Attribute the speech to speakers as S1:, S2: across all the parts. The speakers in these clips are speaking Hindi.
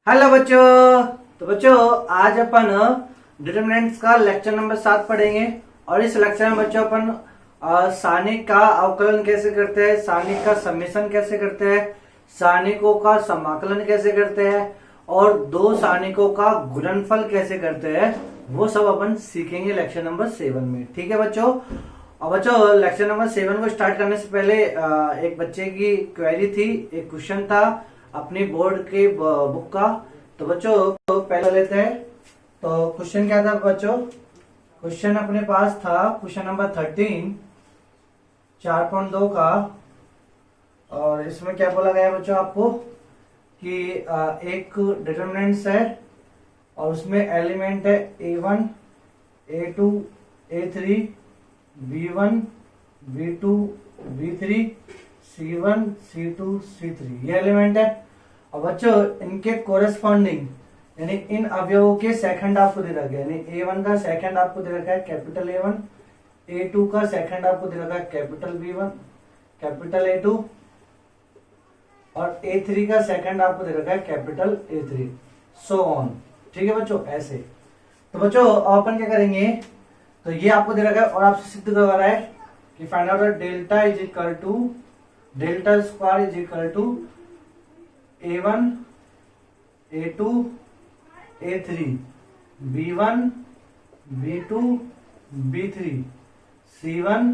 S1: हेलो बच्चों। तो बच्चों आज अपन डिटरमिनेंट्स का लेक्चर नंबर 7 पढ़ेंगे और इस लेक्चर में बच्चों अपन सारणिक का अवकलन कैसे करते हैं, सारणिक का समेशन कैसे करते हैं, सारणिकों का समाकलन कैसे करते हैं और दो सारणिकों का गुणनफल कैसे करते हैं, वो सब अपन सीखेंगे लेक्चर नंबर 7 में। ठीक है बच्चों। और बच्चों लेक्चर नंबर 7 को स्टार्ट करने से पहले एक बच्चे की क्वेरी थी, एक क्वेश्चन था अपनी बोर्ड के बुक का। तो बच्चों पहले लेते हैं। तो क्वेश्चन क्या था बच्चों? क्वेश्चन अपने पास था क्वेश्चन नंबर 13 4.2 का। और इसमें क्या बोला गया बच्चों आपको कि एक डिटरमिनेंट्स है और उसमें एलिमेंट है A1 A2 A3 B1 B2 B3 C1 C2 C3 ये एलिमेंट है। और बच्चों इनके कोरेस्पॉन्डिंग यानी इन अवयवों के सेकंड आपको दे रखा है, यानी A1 का सेकंड आपको दे रखा है कैपिटल A1, A2 का सेकंड आपको दे रखा है कैपिटल B1 कैपिटल A2 और A3 का सेकंड आपको दे रखा है कैपिटल A3 सो ऑन। ठीक है बच्चों ऐसे। तो बच्चों अपन क्या करेंगे, तो ये आपको दे रखा है और आपसे सिद्ध करवा रहा है कि find out delta is equal to delta square is equal to A1 A2 A3 B1 B2 B3 C1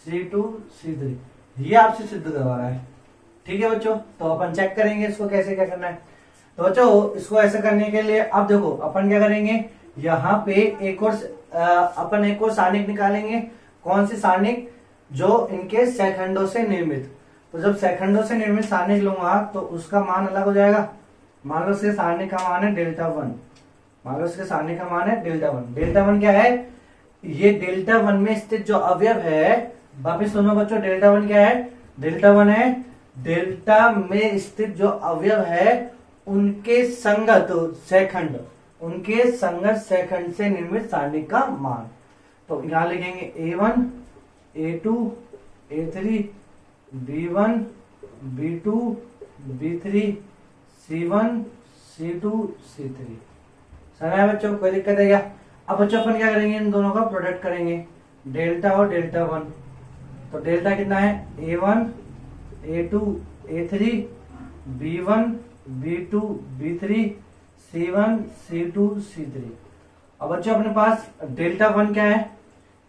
S1: C2 C3 ये आपसे सिद्ध करवा रहा है। ठीक है बच्चों। तो अपन चेक करेंगे इसको कैसे क्या करना है। तो बच्चों इसको ऐसे करने के लिए अब देखो अपन क्या करेंगे, यहाँ पे अपन एक और सारणिक निकालेंगे। कौन सी सारणिक? जो इनके सेखंडों से निर्मित। तो जब सेखंडों से निर्मित सारणिक लूंगा तो उसका मान अलग हो जाएगा। मान लो इसके सारणिक का मान है डेल्टा 1। मान लो इसके सारणिक का मान है डेल्टा 1। डेल्टा 1 क्या है? ये डेल्टा 1 में स्थित जो अवयव है, वापिस सुनो बच्चों, डेल्टा 1 क्या है? डेल्टा 1 है डेल्टा में स्थित जो अवयव है उनके संगत सेखंड, उनके संगत सेखंड से निर्मित सारणिक का मान। तो यहां लिखेंगे A1 A2 A3 B1 B2 B3 C1 C2 C3। समझ आया बच्चों? कोई दिक्कत है क्या? अब बच्चों अपन क्या करेंगे, इन दोनों का प्रोडक्ट करेंगे, डेल्टा और डेल्टा 1। तो डेल्टा कितना है? A1 A2 A3 B1 B2 B3 C1 C2 C3। अब बच्चों अपने पास डेल्टा 1 क्या है?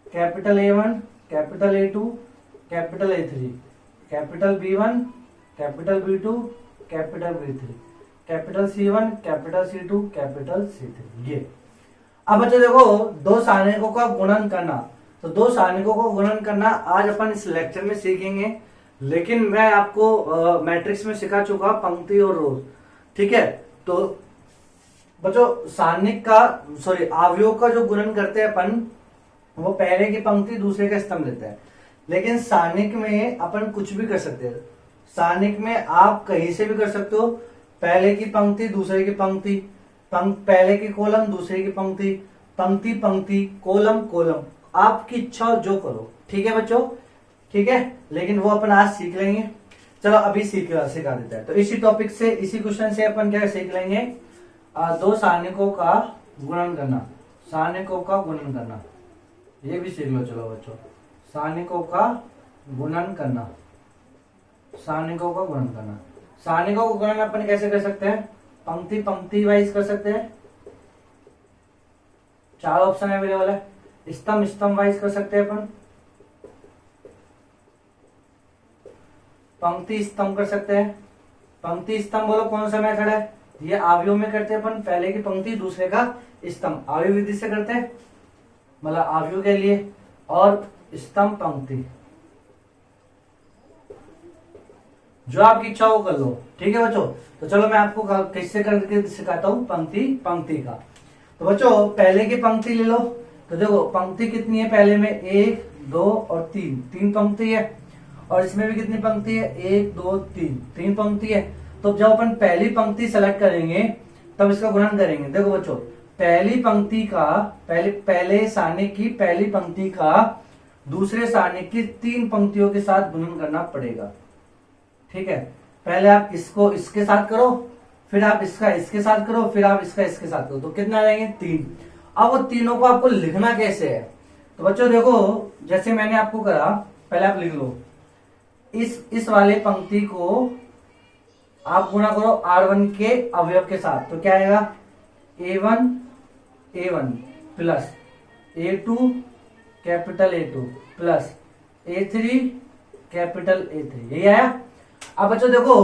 S1: Capital A1 capital A2 capital A3 capital B1 capital B2 capital B3 capital C1 capital C2 capital C3 ये। अब बच्चों देखो दो सारणिकों का गुणन करना। तो दो सारणिकों को गुणन करना आज अपन इस लेक्चर में सीखेंगे, लेकिन मैं आपको मैट्रिक्स में सिखा चुका पंक्ति और रोज। ठीक है। तो बच्चों सारणिक का अवयव का जो गुणन करते हैं अपन, वो पहले की पंक्ति दूसरे का स्तंभ लेते हैं। लेकिन सारणिक में अपन कुछ भी कर सकते हैं। सारणिक में आप कहीं से भी कर सकते हो, पहले की पंक्ति दूसरे की पंक्ति, पहले की कॉलम दूसरे की पंक्ति, पंक्ति पंक्ति कॉलम कॉलम, आपकी इच्छा जो करो। ठीक है बच्चों? ठीक है। लेकिन वो अपन आज सीख लेंगे। चलो अभी सिखा देते हैं। तो इसी टॉपिक से, इसी क्वेश्चन से अपन क्या सीख लेंगे, दो सारणिकों का गुणन करना, सारणिकों का गुणन करना, ये भी सीख लो। चलो बच्चों सारणिकों का गुणन करना, सारणिकों का गुणन करना। सारणिकों का गुणन अपन कैसे कर सकते हैं? पंक्ति पंक्ति वाइज कर सकते हैं। चार ऑप्शन अवेलेबल है। स्तंभ स्तंभ वाइज कर सकते हैं अपन, पंक्ति स्तंभ कर सकते हैं। पंक्ति स्तंभ बोलो कौन सा मेथड है? ये आव्यूह में करते हैं अपन, पहले की पंक्ति दूसरे का स्तंभ, आव्यूह विधि से करते हैं, मतलब आव्यूह के लिए। और स्तंभ पंक्ति, जो आपकी इच्छा हो कर लो। ठीक है बच्चों। तो चलो मैं आपको कैसे करके सिखाता हूँ पंक्ति पंक्ति का। तो बच्चों पहले की पंक्ति ले लो। तो देखो पंक्ति कितनी है, पहले में 1 2 और 3 पंक्ति है। और इसमें भी कितनी पंक्ति है? 1 2 3 पंक्ति है। तो जब अपन पहली पंक्ति सेलेक्ट करेंगे तब इसका गुणन करेंगे। देखो बच्चों पहली पंक्ति का, पहले सारणिक की पहली पंक्ति का दूसरे सारणिक की 3 पंक्तियों के साथ गुणन करना पड़ेगा। ठीक है। पहले आप इसको इसके साथ करो, फिर आप इसका इसके साथ करो, फिर आप इसका इसके साथ करो, तो कितने आ जाएंगे 3। अब वो तीनों को आपको लिखना कैसे है, तो बच्चों देखो जैसे मैंने आपको करा, पहले आप लिख लो इस वाले पंक्ति को आप गुणा करो R1 के अवयव के साथ, तो क्या आएगा A1 plus A2 capital A2 plus A3 capital A3, यही आया। अब बच्चों देखो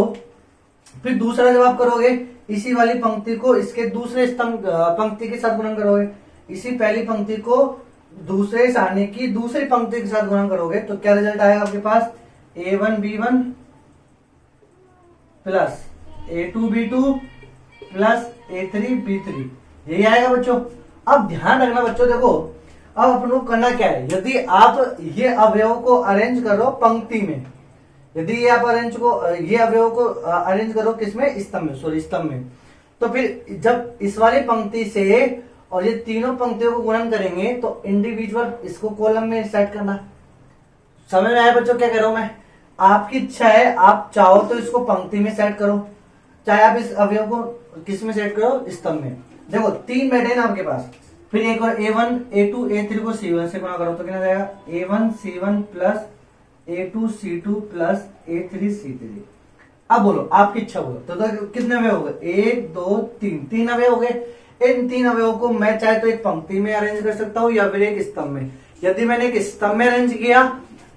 S1: फिर दूसरा जब आप करोगे इसी वाली पंक्ति को इसके दूसरे स्तंभ पंक्ति के साथ गुणन करोगे, इसी पहली पंक्ति को दूसरे सारणी की दूसरी पंक्ति के साथ गुणन करोगे, तो क्या रिजल्ट आएगा आपके पास A1 B1 plus A2 B2 plus A3 B3, यही आएगा बच्चों। अब ध्यान रखना बच्चों, देखो अब अपन को करना क्या है, यदि आप ये अवयव को अरेंज करो पंक्ति में, यदि ये आप ये अवयव को अरेंज करो किसमें, स्तंभ में, सॉरी स्तंभ में, तो फिर जब इस वाली पंक्ति से और ये तीनों पंक्तियों को गुणन करेंगे तो इंडिविजुअल इसको कॉलम में सेट करना। समझ में आया बच्चों क्या कह रहा हूं मैं, आपकी इच्छा है, आप चाहो तो इसको पंक्ति में सेट करो, चाहे आप इस अवयव को किस में सेट करो, स्तंभ में। देखो 3 बैठे ना आपके पास, फिर एक और A1 A2 A3 को C1 से गुणा करो तो कितना जाएगा A1 C1 plus A2 C2 plus A3 C3। अब बोलो आपकी इच्छा बोलो, तो कितने अवयव हो गए 1 2 3, 3 अवयव हो गए। इन 3 अवयवों को मैं चाहे तो एक पंक्ति में अरेंज कर सकता हूं या फिर एक स्तंभ में। यदि मैंने एक स्तंभ में अरेंज किया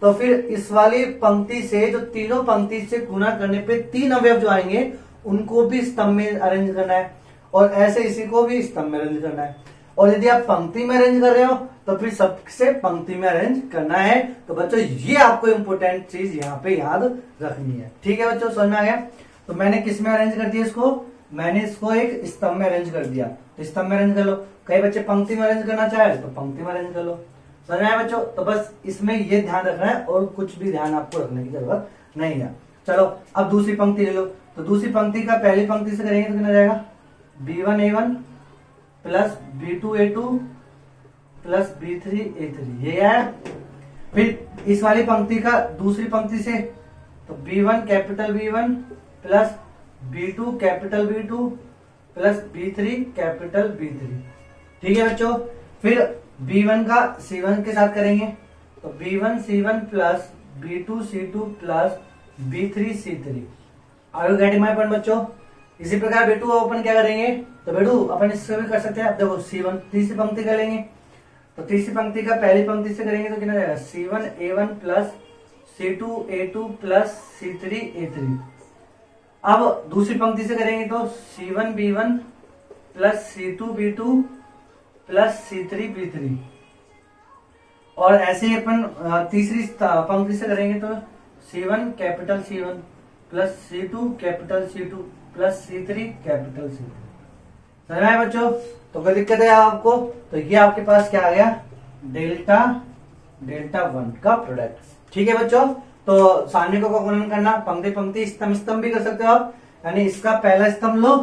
S1: तो फिर इस वाली पंक्ति से जो तीनों पंक्ति से गुणा करने पे 3 अवयव जो आएंगे उनको भी स्तंभ में अरेंज करना है, और ऐसे इसी को भी स्तंभ में अरेंज करना है। और यदि आप पंक्ति में अरेंज कर रहे हो तो फिर सबसे पंक्ति में अरेंज करना है। तो बच्चों ये आपको इंपोर्टेंट चीज यहाँ पे याद रखनी है, ठीक है बच्चों, समझ में आ गया। तो मैंने किस में अरेंज कर दिया इसको, मैंने इसको एक स्तंभ में अरेंज कर दिया, तो स्तंभ में अरेंज कर लो। कई बच्चे पंक्ति में अरेंज करना चाहे तो पंक्ति में अरेंज कर लो, समझ में आया बच्चों। तो बस इसमें ये ध्यान रखना है और कुछ भी ध्यान आपको रखने की जरूरत नहीं है। चलो अब दूसरी पंक्ति ले लो, तो दूसरी पंक्ति का पहली पंक्ति से करेंगे तो कितना जाएगा B1 A1 plus B2 A2 plus B3 A3, ये आया। फिर इस वाली पंक्ति का दूसरी पंक्ति से तो B1 capital B1 plus B2 capital B2 plus B3 capital B3, ठीक है बच्चों। फिर B1 का C1 के साथ करेंगे तो B1 C1 plus B2 C2 plus B3 C3। Are you getting my point बच्चों। इसी प्रकार बेटू अपन क्या करेंगे, तो बेटू अपन इससे भी कर सकते हैं। अब देखो C1 तीसरी पंक्ति कर लेंगे, तो तीसरी पंक्ति का पहली पंक्ति से करेंगे तो कितना जाएगा C1 A1 plus C2 A2 plus C3 A3। अब दूसरी पंक्ति से करेंगे तो C1 B1 plus C2 B2 plus C3 B3, और ऐसे ही अपन तीसरी पंक्ति से करेंगे तो C1 capital C1 plus C2 capital C2 plus C3 capital C3। समझ में आया बच्चों। तो कोई दिक्कत है आपको, तो ये आपके पास क्या आ गया डेल्टा 1 का प्रोडक्ट, ठीक है बच्चों। तो सारणिकों का गुणन करना पंक्ति पंक्ति स्तंभ स्तंभ भी कर सकते हो आप, यानी इसका पहला स्तंभ लो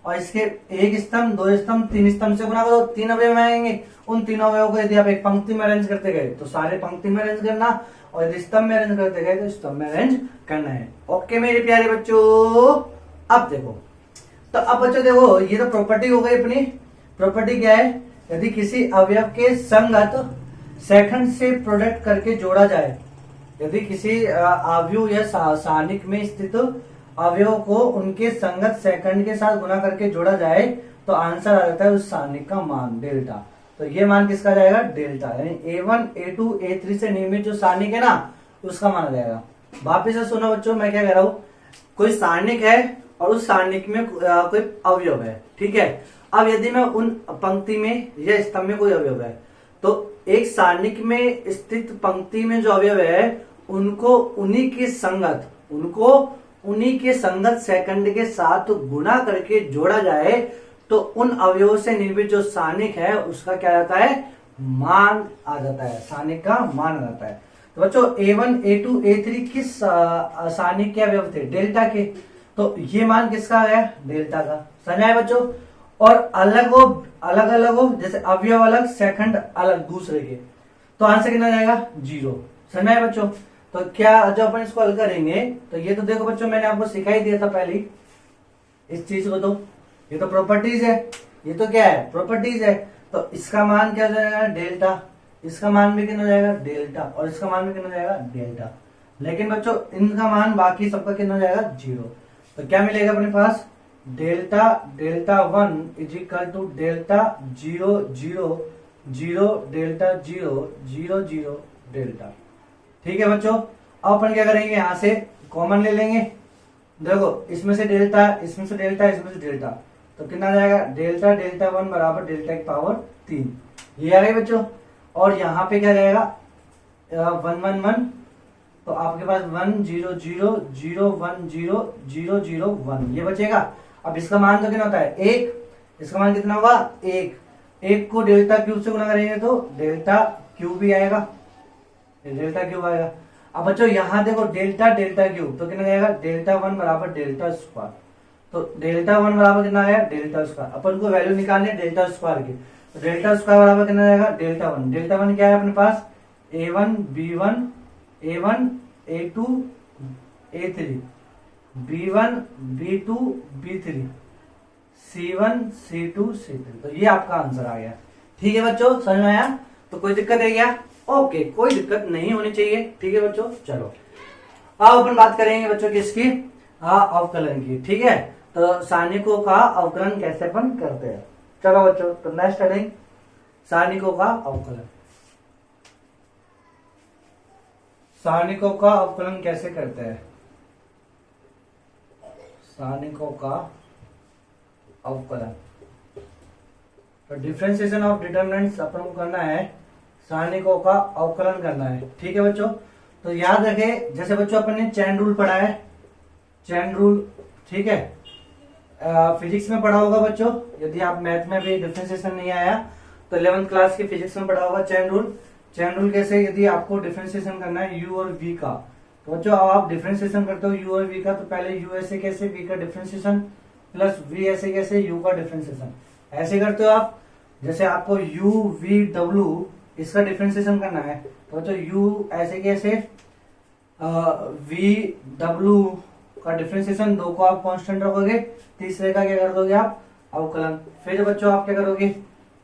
S1: और इसके एक स्तंभ 2 स्तंभ 3 स्तंभ से गुणा करो, 3 अवयव आएंगे। उन तीनों अवयवों को यदि आप एक पंक्ति में अरेंज करते गए तो सारे पंक्ति में अरेंज करना, और यदि स्तंभ में अरेंज करते गए तो स्तंभ में अरेंज करना है। ओके मेरे प्यारे बच्चों। अब देखो, तो अब बच्चों देखो ये तो प्रॉपर्टी हो गई अपनी। प्रॉपर्टी क्या है, यदि किसी अवयव के संगत सेकंड से प्रोडक्ट करके जोड़ा जाए, यदि किसी अवयव या सारणिक में स्थित अवयव को उनके संगत सेकंड के साथ गुणा करके जोड़ा जाए तो आंसर आ जाता है उस सारणिक का मान डेल्टा। तो ये मान किसका जाएगा डेल्टा, यानी A1 A2 A3 से निर्मित जो सारणिक है ना उसका मान आ जाएगा। वापिस से सुनो बच्चों मैं क्या कह रहा हूँ, कोई सारणिक है और उस सारणिक में कोई अवयव है, ठीक है। अब यदि मैं उन पंक्ति में या स्तंभ में कोई अवयव है तो एक सारणिक में स्थित पंक्ति में जो अवयव है उनको उन्हीं के संगत सेकंड के साथ गुणा करके जोड़ा जाए तो उन अवयवों से निर्मित जो सारणिक है उसका क्या आता है मान आ जाता है, सारणिक का मान आ जाता है। तो बच्चों A1 A2 A3 किस सारणिक के अवयव थे डेल्टा के, तो ये मान किसका है डेल्टा का। समझ आए बच्चों। और अलग अलग हो जैसे अवयव अलग सेकंड अलग दूसरे के, तो आंसर कितना जाएगा 0। समझ आए बच्चों। तो क्या जब अपन इसको हल करेंगे तो ये तो देखो बच्चों मैंने आपको सिखा ही दिया था पहले, इस चीज को, तो ये तो प्रॉपर्टीज है, ये तो क्या है, प्रॉपर्टीज है। तो इसका मान क्या हो जाएगा, डेल्टा, इसका मान भी कितना हो जाएगा, डेल्टा, और इसका मान भी कितना हो जाएगा, डेल्टा। लेकिन बच्चों इनका मान बाकी सबका कितना हो जाएगा, 0। तो क्या मिलेगा अपने पास, delta delta 1 is equal to delta 0 0 0 delta 0 0 0 delta. ठीक है बच्चों, अब अपन क्या करेंगे, यहां से कॉमन ले लेंगे। देखो इसमें से डेल्टा, इसमें से डेल्टा, इसमें से डेल्टा, तो कितना आ जाएगा, डेल्टा डेल्टा 1 बराबर डेल्टा की पावर 3, ये आ गई बच्चों। और यहाँ पे क्या जाएगा, 1 1 1, तो आपके पास 1 0 0 0 1 0 0 0 1 ये बचेगा। अब इसका मान तो कितना होता है, 1, इसका मान कितना होगा, 1 को डेल्टा क्यूब से गुणा करेंगे तो डेल्टा क्यूब भी आएगा, डेल्टा क्यूब आएगा। अब बच्चों यहाँ देखो डेल्टा डेल्टा क्यूब, तो कितना जाएगा, डेल्टा 1 बराबर डेल्टा स्क्वायर, तो डेल्टा 1 बराबर कितना आया, डेल्टा स्क्वायर। अपन को वैल्यू निकालनी है डेल्टा स्क्वायर की, तो डेल्टा स्क्वायर बराबर कितना जाएगा, डेल्टा 1। डेल्टा 1 क्या है अपने पास, a1 b1 a1 a2 a3 b1 b2 b3 c1 c2 c3, तो ये आपका आंसर आ गया। ठीक है बच्चों, समझ में आया, तो कोई दिक्कत है क्या, ओके कोई दिक्कत नहीं होनी चाहिए। ठीक है बच्चों, चलो अब अपन बात करेंगे बच्चों किसकी, अवकलन की। ठीक है, तो सारणिकों का अवकलन कैसे अपन करते हैं। चलो बच्चों, तो नेक्स्ट हेडिंग, सारणिकों का अवकलन। सारणिकों का अवकलन कैसे करते हैं, सारणिकों का अवकलन, तो डिफरेंशिएशन ऑफ डिटरमिनेंट्स अपन को करना है, सारणिकों का अवकलन करना है। ठीक है बच्चों, तो याद रखें, जैसे बच्चों अपन ने चैन रूल पढ़ा है, चैन रूल, ठीक है, फिजिक्स में पढ़ा होगा बच्चों, यदि आप मैथ में भी डिफरेंशिएशन नहीं आया तो 11th क्लास की फिजिक्स में पढ़ा होगा चैन रूल। चैन रूल कैसे, यदि आपको डिफरेंशिएशन करना है u और v का, तो बच्चों अब आप डिफरेंशिएशन करते हो u और v का, तो पहले u ऐसे कैसे, v का डिफरेंशिएशन प्लस v ऐसे कैसे, u का डिफरेंशिएशन ऐसे करते हो आप। जैसे आपको u v w इसका डिफरेंशिएशन करना है, तो बच्चों u ऐसे कैसे, v w का डिफरेंशिएशन, 2 को आप कांस्टेंट रखोगे, तीसरे का क्या कर दोगे आप, अवकलन। फिर बच्चों आप क्या करोगे,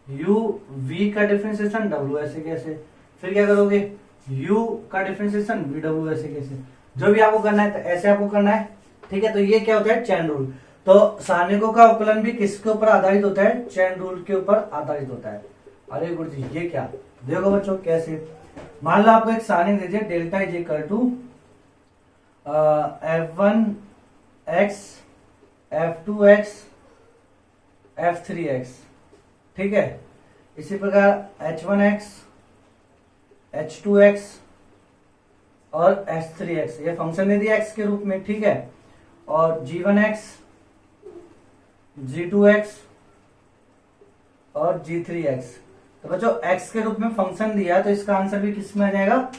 S1: u v का डिफरेंशिएशन w ऐसे कैसे, फिर क्या करोगे, u का डिफरेंशिएशन v w ऐसे कैसे, जो भी आपको करना है तो ऐसे आपको करना है। ठीक है, तो ये क्या होता है, चैन रूल। तो सारणिकों का अवकलन भी किसके ऊपर आधारित होता है, चैन रूल के ऊपर आधारित होता है। अरे गुरु जी ये क्या, देखो बच्चों कैसे, मान लो आपको एक सारणी दीजिए, delta is equal to f1x f2x f3x, ठीक है। इसी प्रकार h1x h2x और h3x ये फंक्शन दे दिया x के रूप में, ठीक है, और g1x g2x और g3x। तो बच्चों x के रूप में फंक्शन दिया, तो इसका आंसर भी किस में आ जाएगा,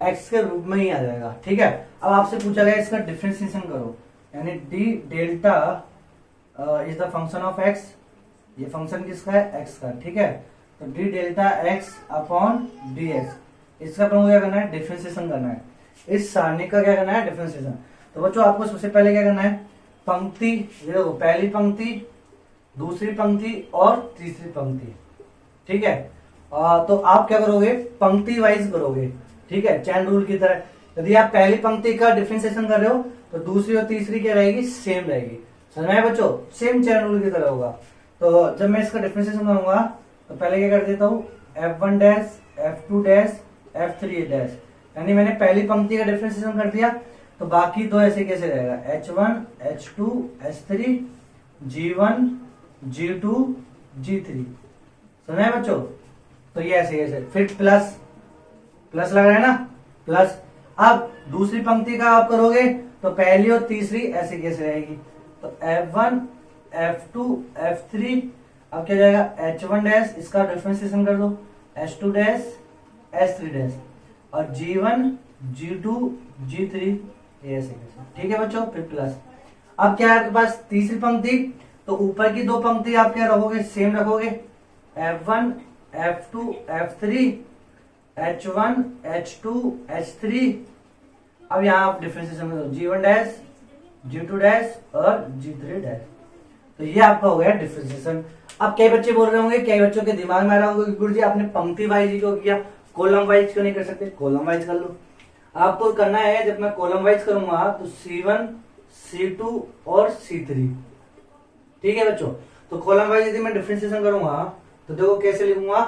S1: x के रूप में ही आ जाएगा। ठीक है, अब आपसे पूछा गया इसका डिफरेंशिएशन करो, यानी d delta is the function of x, ये फंक्शन किसका है, x का। ठीक है, तो d delta x upon dx, इसका अपन क्या करना है, डिफरेंशिएशन करना है। इस सारणी का क्या करना है, डिफरेंशिएशन। तो बच्चों आपको सबसे पहले क्या करना है, पंक्ति, देखो पहली पंक्ति, दूसरी पंक्ति और तीसरी पंक्ति, ठीक है। तो आप क्या करोगे, पंक्ति वाइज करोगे, ठीक है, चैन रूल की तरह। यदि आप पहली पंक्ति का डिफरेंशिएशन कर रहे हो तो दूसरी और तीसरी क्या रहेगी, सेम रहेगी। समझ में आया बच्चों, सेम चैन रूल की तरह होगा। तो जब मैं इसका डिफरेंशिएशन करूंगा तो पहले क्या कर देता हूं, f1 dash f2 dash f3 dash, यानी मैंने पहली पंक्ति का डिफरेंशिएशन कर दिया, तो बाकी दो ऐसे कैसे रहेगा, h1 h2 h3 g1 g2 g3। समझ में बच्चों, तो ये ऐसे ऐसे, फिर प्लस प्लस लग रहा है ना, प्लस। अब दूसरी पंक्ति का आप करोगे तो पहली और तीसरी ऐसे कैसे रहेगी, तो f1 f2 f3, अब क्या जाएगा h1 डैश, इसका डिफरेंशिएशन कर दो, h2 डैश h3 डैश, और g1 g2 g3 ऐसे कैसे। ठीक है बच्चों, फिर प्लस। अब क्या है आपके पास तीसरी पंक्ति, तो ऊपर की दो पंक्ति आप क्या रखोगे, सेम रखोगे, f1 f2 f3 h1 h2 h3। अब यहाँ आप डिफरेंशिएशन कर दो, g1 डैश g2 डैश और g3 डैश, तो ये आपका हो गया डिफरेंशिएशन। अब कई बच्चे बोल रहे होंगे, कई बच्चों के दिमाग में आ रहा होगा कि गुरुजी आपने पंक्ति वाइज ही क्यों किया, कॉलम वाइज क्यों नहीं कर सकते? कॉलम वाइज कर लो। आपको करना है, जब मैं कॉलम वाइज करूंगा तो C1 C2 और C3, ठीक है बच्चों। तो कॉलम वाइज यदि मैं डिफरेंशिएशन करूंगा तो देखो कैसे लिखूंगा।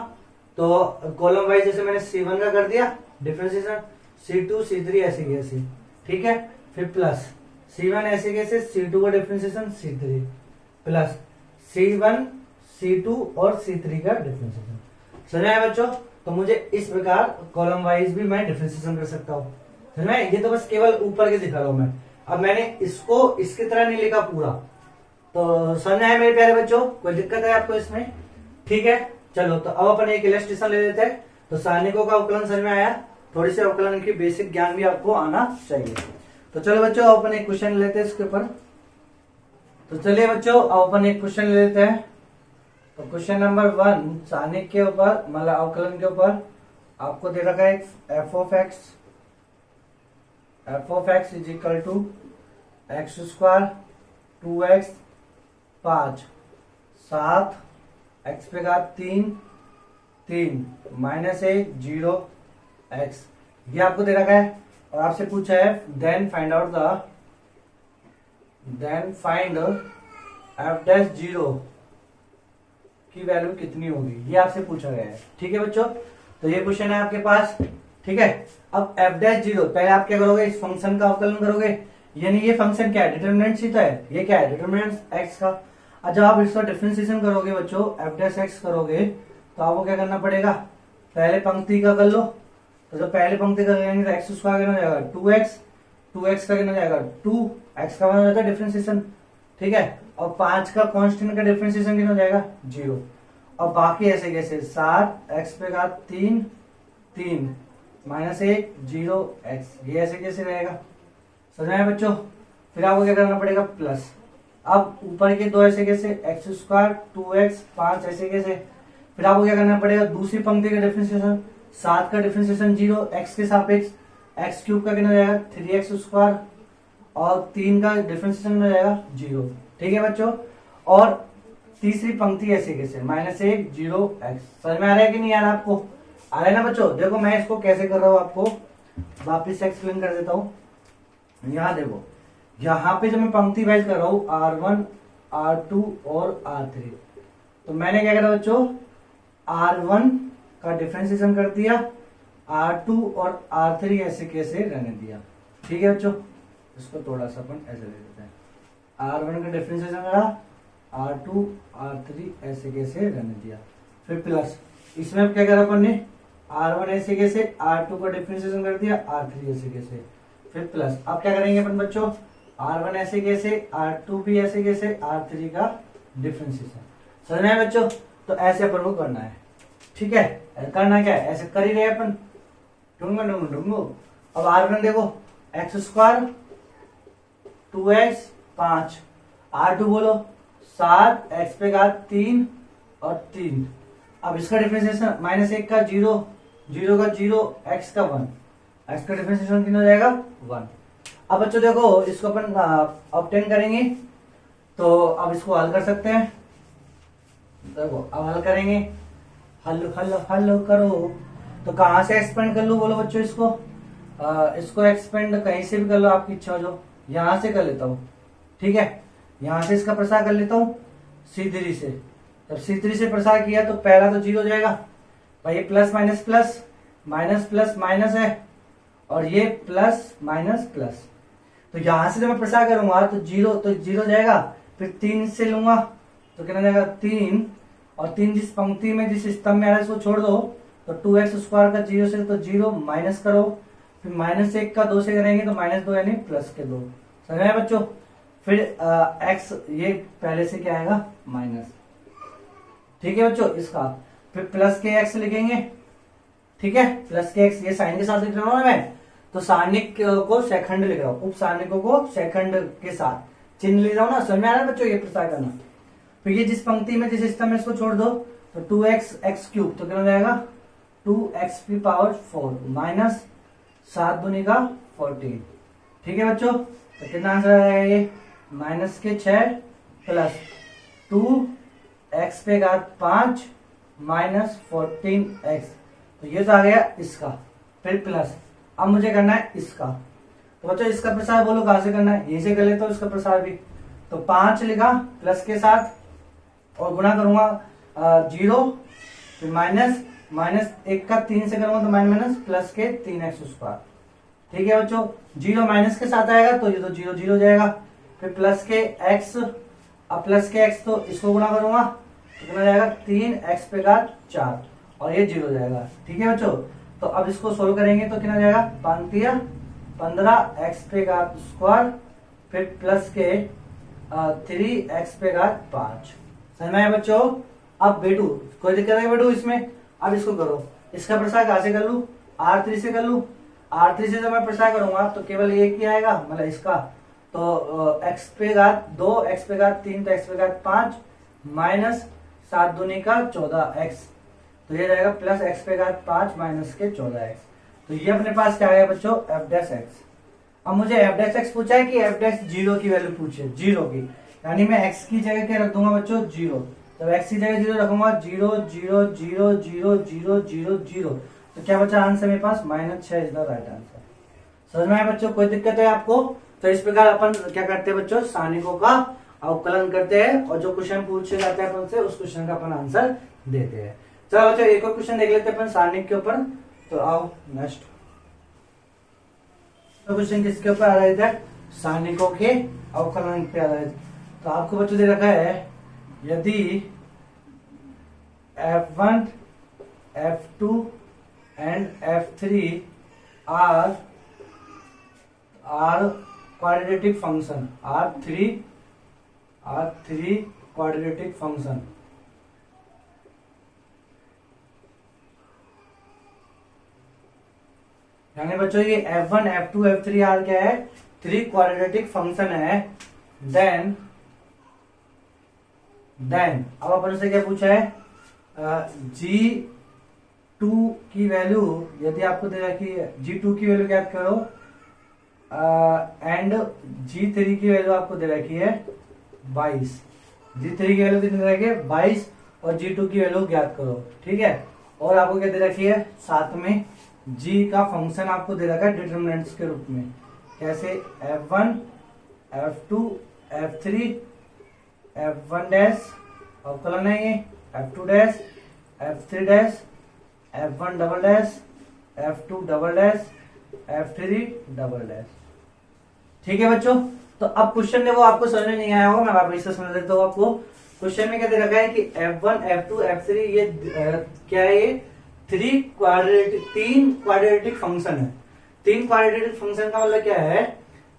S1: तो कॉलम वाइज जैसे मैंने C1 का कर दिया डिफरेंशिएशन, C2 C3 ऐसे कैसे, ठीक है। फिर प्लस C1 ऐसे कैसे, C2 का differentiation C3 plus C1 C2 और C3 का डिफरेंशिएशन। समझ में आया बच्चों? तो मुझे इस प्रकार कॉलम वाइज भी मैं डिफरेंशिएशन कर सकता हूँ। समझ में? ये तो बस केवल ऊपर के दिखा रहा हूं मैं। अब मैंने इसको इसकी तरह नहीं लिखा पूरा। तो समझ में आया मेरे प्यारे बच्चों? कोई दिक्कत है आपको इसमें? ठीक है, चलो तो अब अपन एक इलस्ट्रेशन ले लेते हैं। तो सारणिकों का अवकलन समझ में आया, थोड़ी सी अवकलन की बेसिक ज्ञान भी आपको आना चाहिए। तो चलो बच्चों अपन एक क्वेश्चन लेते हैं इसके ऊपर। तो चलिए बच्चों अपन एक क्वेश्चन ले लेते हैं। तो क्वेश्चन नंबर 1 सारणिक के ऊपर, मतलब अवकलन के ऊपर आपको दे रखा है f of x is equal to X square 2x 5 7 x पे घात 3 माइनस 1 0 x, ये आपको दे रखा है। और आपसे पूछा है देन फाइंड f डैश 0 की वैल्यू कितनी होगी, ये आपसे पूछा गया है। ठीक है बच्चों, तो ये क्वेश्चन है आपके पास। ठीक है, अब f डैश 0 पहले आप क्या करोगे, इस फंक्शन का अवकलन करोगे। यानी ये फंक्शन क्या है, डिटरमिनेंट ही तो है। ये क्या है, डिटरमिनेंट x का। और जब आप इसका डिफरेंशिएशन करोगे बच्चों, f डैश x करोगे तो आपको क्या करना पड़ेगा, पहले पंक्ति का कर लो। तो जब पहले पंक्ति का करेंगे तो एक्स स्क्वायर कितना हो जाएगा 2x का कितना हो जाएगा 2x का मतलब होता है डिफरेंशिएशन। ठीक है, और 5 का कांस्टेंट का डिफरेंशिएशन कितना हो जाएगा 0। और बाकी ऐसे कैसे 7 x पे घात 3 माइनस 1 0 x, ये ऐसे कैसे रहेगा। समझ में आया बच्चों? फिर आपको क्या करना पड़ेगा प्लस। अब ऊपर के दो ऐसे कैसे एक्स स्क्वायर 2x 5 ऐसे कैसे। फिर आपको क्या करना पड़ेगा, दूसरी पंक्ति का डिफरेंशिएशन, 7 का डिफरेंशिएशन 0 x के सापेक्ष, एक्स क्यूब का कितना हो जाएगा 3x स्क्वायर और 3 का डिफरेंशिएशन हो जाएगा 0। ठीक है बच्चों, और तीसरी पंक्ति ऐसे कैसे माइनस 1 0 x। समझ में आ रहा है कि नहीं आ रहा आपको? आ रहा है ना बच्चों? देखो मैं इसको कैसे कर रहा हूँ आपको वापिस एक्सप्लेन कर देता हूँ। यहाँ देखो, यहाँ पे जब मैं पंक्ति वाइज कर रहा हूँ R1 R2 और R3, तो मैंने क्या करा बच्चों, R1 का डिफरेंशिएशन कर दिया, R2 और R3 ऐसे कैसे रहने दिया। ठीक है बच्चों, इसको थोड़ा सा अपन ऐसे ले लेते हैं। R1 का डिफरेंशिएशन करा, R2 R3 ऐसे कैसे रहने दिया। फिर प्लस इसमें अब क्या करा अपन ने, R1 ऐसे कैसे, R2 का डिफरेंशिएशन कर दिया, R3 ऐसे कैसे। फिर प्लस अब क्या करेंगे अपन बच्चों, R1 ऐसे कैसे, R2 भी ऐसे कैसे, R3 का डिफरेंशिएशन। समझ में आया बच्चों? तो ऐसे अपन को करना है। ठीक है, करना क्या है, ऐसे कर ही रहे अपन, ढूंढो। अब R1 देखो एक्स स्क्वायर 2x 5, R2 बोलो 7 x पे घात 3 और 3। अब इसका डिफरेंशिएशन माइनस 1 का 0 का 0 x का 1, x का डिफरेंशिएशन कितना हो जाएगा 1। अब बच्चों देखो इसको अपन ऑब्टेन करेंगे, तो अब इसको हल कर सकते हैं। देखो अब हल करेंगे, हल करो। तो कहां से एक्सपेंड कर लो बोलो बच्चों इसको, इसको एक्सपेंड कहीं से भी कर लो, आपकी इच्छा हो जो। यहां से कर लेता हूं, ठीक है, यहां से इसका प्रसार कर लेता हूं C3 से। जब C3 से प्रसार किया तो पहला तो 0 हो जाएगा भाई, ये plus minus plus, minus plus minus है, और ये प्लस माइनस प्लस। तो यहां से जब मैं प्रसार करूंगा तो 0 जाएगा। फिर 3 से लूंगा तो कितना जाएगा 3, और 3 जिस पंक्ति में जिस स्तंभ में आ रहा है उसको छोड़ दो। तो 2x स्क्वायर का 0 से तो 0 माइनस करो, फिर माइनस 1 का 2 से करेंगे तो माइनस 2 यानी प्लस के 2। समझ में बच्चों? फिर x ये पहले से क्या आएगा माइनस। ठीक है बच्चों, इसका फिर प्लस के x लिखेंगे। ठीक है, प्लस के x, ये साइन के साथ लिख रहा हूं मैं, तो सारणिक को सेकंड लिख रहा हूं, उप सारणिकों को सेकंड के साथ चिन्ह ले रहा हूं ना। समझ में आ रहा है बच्चों ये प्रसार करना। फिर ये जिस पंक्ति में जिस स्तंभ में इसको छोड़ दो, तो 2x x क्यूब तो कितना हो जाएगा 2x की पावर 4 माइनस 7 दूनी का 14। ठीक है बच्चों, तो कितना आंसर आएगा ये, माइनस के 6 प्लस 2x पे घात 5 माइनस 14x। तो ये तो आ गया इसका, फिर प्लस। अब मुझे करना है इसका। तो बच्चों इसका प्रसार बोलो कहां से करना है, यही से कर लेते हो इसका प्रसार भी। तो 5 लिखा प्लस के साथ और गुणा करूंगा 0, फिर माइनस, माइनस 1 का 3 से करूंगा तो माइनस प्लस के 3x²। ठीक है बच्चों, 0 माइनस के साथ आएगा तो ये तो 0 0 हो जाएगा, फिर प्लस के x, अब प्लस के x तो इसको गुणा करूंगा तो कितना जाएगा 3x पे घात 4 और ये 0 हो जाएगा। ठीक है बच्चों, तो अब इसको सोल्व करेंगे तो कितना जाएगा 5 15x पे घात स्क्वायर, फिर प्लस के 3x पे घात 5। समझ में आया बच्चों। अब बेटू कोई दिक्कत है बेटू इसमें। अब इसको करो, इसका प्रसार कहां से कर लू, R3 से कर लू। R3 से जब मैं प्रसार करूंगा तो केवल एक ही आएगा, मतलब इसका तो x पे घात 2, x पे घात 3 तो x पे घात 5 माइनस 7 दूनी का 14x, तो ये रहेगा प्लस x पे घात 5 माइनस के 14x। तो ये अपने पास क्या आया बच्चों f'(x). अब मुझे f'(x) पूछा है कि f'(0) की वैल्यू पूछे, 0 की, यानी मैं x की जगह क्या रख दूंगा बच्चों 0। जब x की जगह 0 रखूंगा 0 0 0 0 0 0 0, तो क्या बचा आंसर मेरे पास -6 इज द राइट आंसर। समझ में आया बच्चों, कोई दिक्कत है आपको। तो इस प्रकार अपन क्या करते हैं बच्चों, सारणिकों का अवकलन करते हैं और जो क्वेश्चन पूछे जाते हैं अपन से उस क्वेश्चन का अपन आंसर देते हैं। चलो बच्चों एक और क्वेश्चन देख लेते हैं अपन सारणिक के ऊपर। तो आओ नेक्स्ट क्वेश्चन किसके ऊपर आधारित है, सारणिकों के अवकलन पे आधारित। तो आपको बच्चों दे रखा है यदि f1 f2 and f3 are quadratic function, are three quadratic function, यानी बच्चों ये f1 f2 f3 r क्या है, 3 क्वाड्रेटिक फंक्शन है। देन अब अपन से क्या पूछा है, G2 की वैल्यू यदि आपको दे रखी है, G2 की वैल्यू ज्ञात करो एंड G3 की वैल्यू आपको दे रखी है 22। G3 की वैल्यू कितनी दे रखी है 22 और G2 की वैल्यू ज्ञात करो। ठीक है, और आपको क्या दे रखी है साथ में G का फंक्शन आपको दे रखा है डिटरमिनेंट्स के रूप में। कैसे, f1 f2 f3 f1 dash अवकलन है ये, f2 dash f3 dash f1 double dash f2 double dash f3 double dash. ठीक है बच्चों, तो अब क्वेश्चन है वो आपको समझ में नहीं आया होगा, मैं वापस से समझ देता हूँ आपको। क्वेश्चन में क्या दे रखा है कि f1 f2 f3 ये क्या है, ये तीन क्वाड्रेटिक फंक्शन है। 3 क्वाड्रेटिक फंक्शन का मतलब क्या है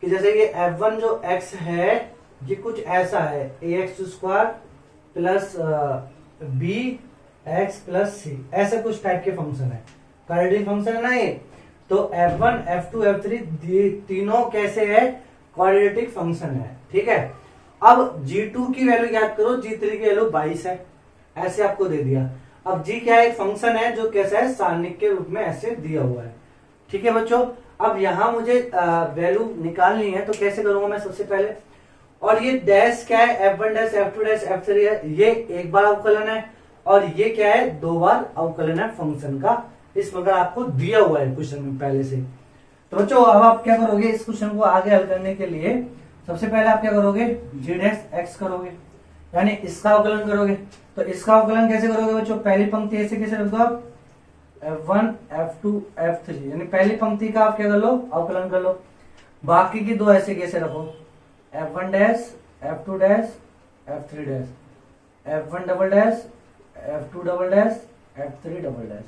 S1: कि जैसे ये f1 जो x है ये कुछ ऐसा है, ax² plus b x plus c, ऐसे कुछ टाइप के फंक्शन है, क्वाड्रेटिक फंक्शन है ना ये। तो f1 f2 f3 तीनों कैसे है, क्वाड्रेटिक फंक्शन है। ठीक है, अब G2 की वैल्यू याद करो, G3 की वैल्यू 22 है, ऐसे आपको दे दिया। अब G क्या है, एक फंक्शन है जो कैसा है, सारणिक के रूप में ऐसे दिया हुआ है। ठीक है बच्चों, अब यहां मुझे वैल्यू निकालनी है तो कैसे करूंगा मैं सबसे पहले, और ये डैश क्या है, f1 dash f2 dash f3 है, ये एक बार अवकलन है और ये क्या है 2 बार अवकलन है फंक्शन का। इस प्रकार आपको दिया हुआ है क्वेश्चन में पहले से। तो बच्चों अब आप क्या करोगे, इस क्वेश्चन को आगे हल करने के लिए सबसे पहले आप क्या करोगे, g डैश x करोगे, यानी इसका अवकलन करोगे। तो इसका अवकलन कैसे करोगे बच्चों, पहली पंक्ति ऐसे कैसे रख दो आप, f1 f2 f3, यानी पहली पंक्ति का आप क्या कर लो, अवकलन कर लो। बाकी की दो ऐसे कैसे रखो, f1 dash f2 dash f3 dash, f1 double dash f2 double dash f3 double dash.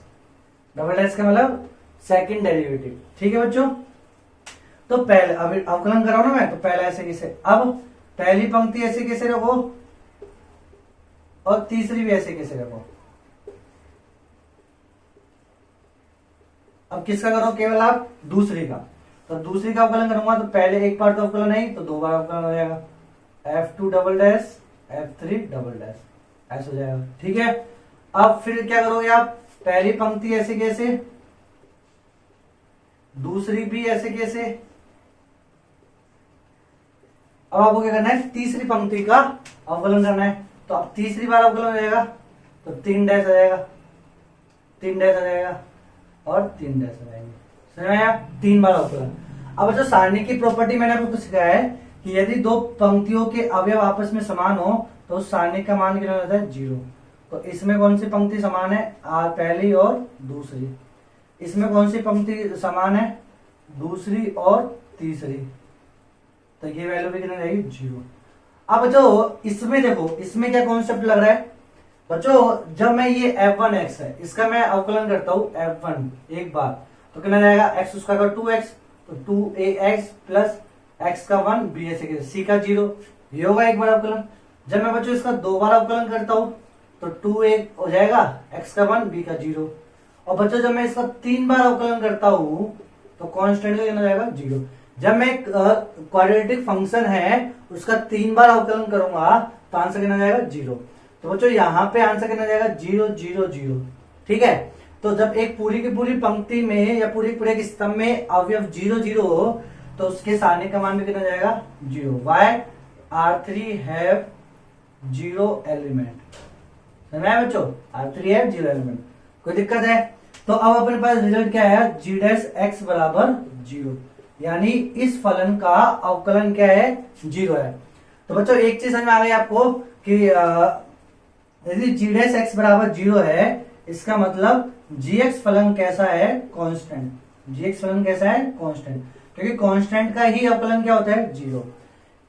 S1: Double dash का मतलब सेकंड डेरिवेटिव। ठीक है बच्चों, तो पहले अभी अवकलन कराओ ना मैं, तो पहले ऐसे कैसे, अब पहली पंक्ति ऐसे कैसे रखो और तीसरी भी ऐसे कैसे रखो। अब किसका करो, केवल आप दूसरी का। तो दूसरी का अवकलन करूंगा तो पहले एक बार तो अवकलन नहीं तो 2 बार अवकलन हो जाएगा, f2 double dash f3 double dash, ऐसा हो जाएगा। ठीक है, अब फिर क्या करोगे आप, पहली पंक्ति ऐसे कैसे, दूसरी भी ऐसे कैसे। अब आपको क्या करना है, तीसरी पंक्ति का अवकलन करना है। तो अब तीसरी बार अवकलन हो जाएगा, तो 3 डैश आ जाएगा, 3 डैश आ जाएगा और 3 डैश आ जाएंगे। समझ में आया? 3 बार अवकलन। अब जो सारणी की प्रॉपर्टी मैंने आपको सिखाया है कि यदि दो पंक्तियों के अवयव आपस में समान हो तो उस सारणी का मान कितना होता है? 0। तो इसमें कौन सी पंक्ति समान है? पहली और दूसरी। इसमें कौन सी पंक्ति समान है? दूसरी और तीसरी। तो ये वैल्यू भी कितना रहेगी? 0। अब जो इसमें देखो, इसमें क्या कॉन्सेप्ट लग रहा है बच्चों? जब मैं ये f1x है इसका मैं अवकलन करता हूं f1 एक बार, तो कितना जाएगा? x उसका 2x, तो 2ax प्लस x का 1 b ऐसे c का 0, ये होगा एक बार अवकलन। जब मैं बच्चों इसका 2 बार अवकलन करता हूं तो 2a हो जाएगा, x का 1 b का 0। और बच्चों जब मैं इसका 3 बार अवकलन करता हूं तो कांस्टेंट का कितना जाएगा? 0। जब मैं क्वाड्रेटिक फंक्शन है उसका 3 बार अवकलन करूंगा तो आंसर कितना जाएगा? 0। तो बच्चों यहाँ पे आंसर कितना जाएगा? 0 0 0। ठीक है, तो जब एक पूरी की पूरी पंक्ति में या पूरी पूरे के स्तंभ में अवयव 0 0 हो तो उसके सारणी का मान भी कितना जाएगा? 0। Why R3 have 0 element. समझ में आया बच्चों? R3 have 0 element. कोई दिक्कत है? तो अब अपने पास रिजल्ट क्या है? g डैश x बराबर 0, यानी इस फलन का अवकलन क्या है? 0 है। तो बच्चों एक चीज समझ में आ गई आपको कि यदि g डैश x बराबर 0 है इसका मतलब gx फलन कैसा है? कांस्टेंट। gx फलन कैसा है? कांस्टेंट, क्योंकि कांस्टेंट का ही अवकलन क्या होता है? 0।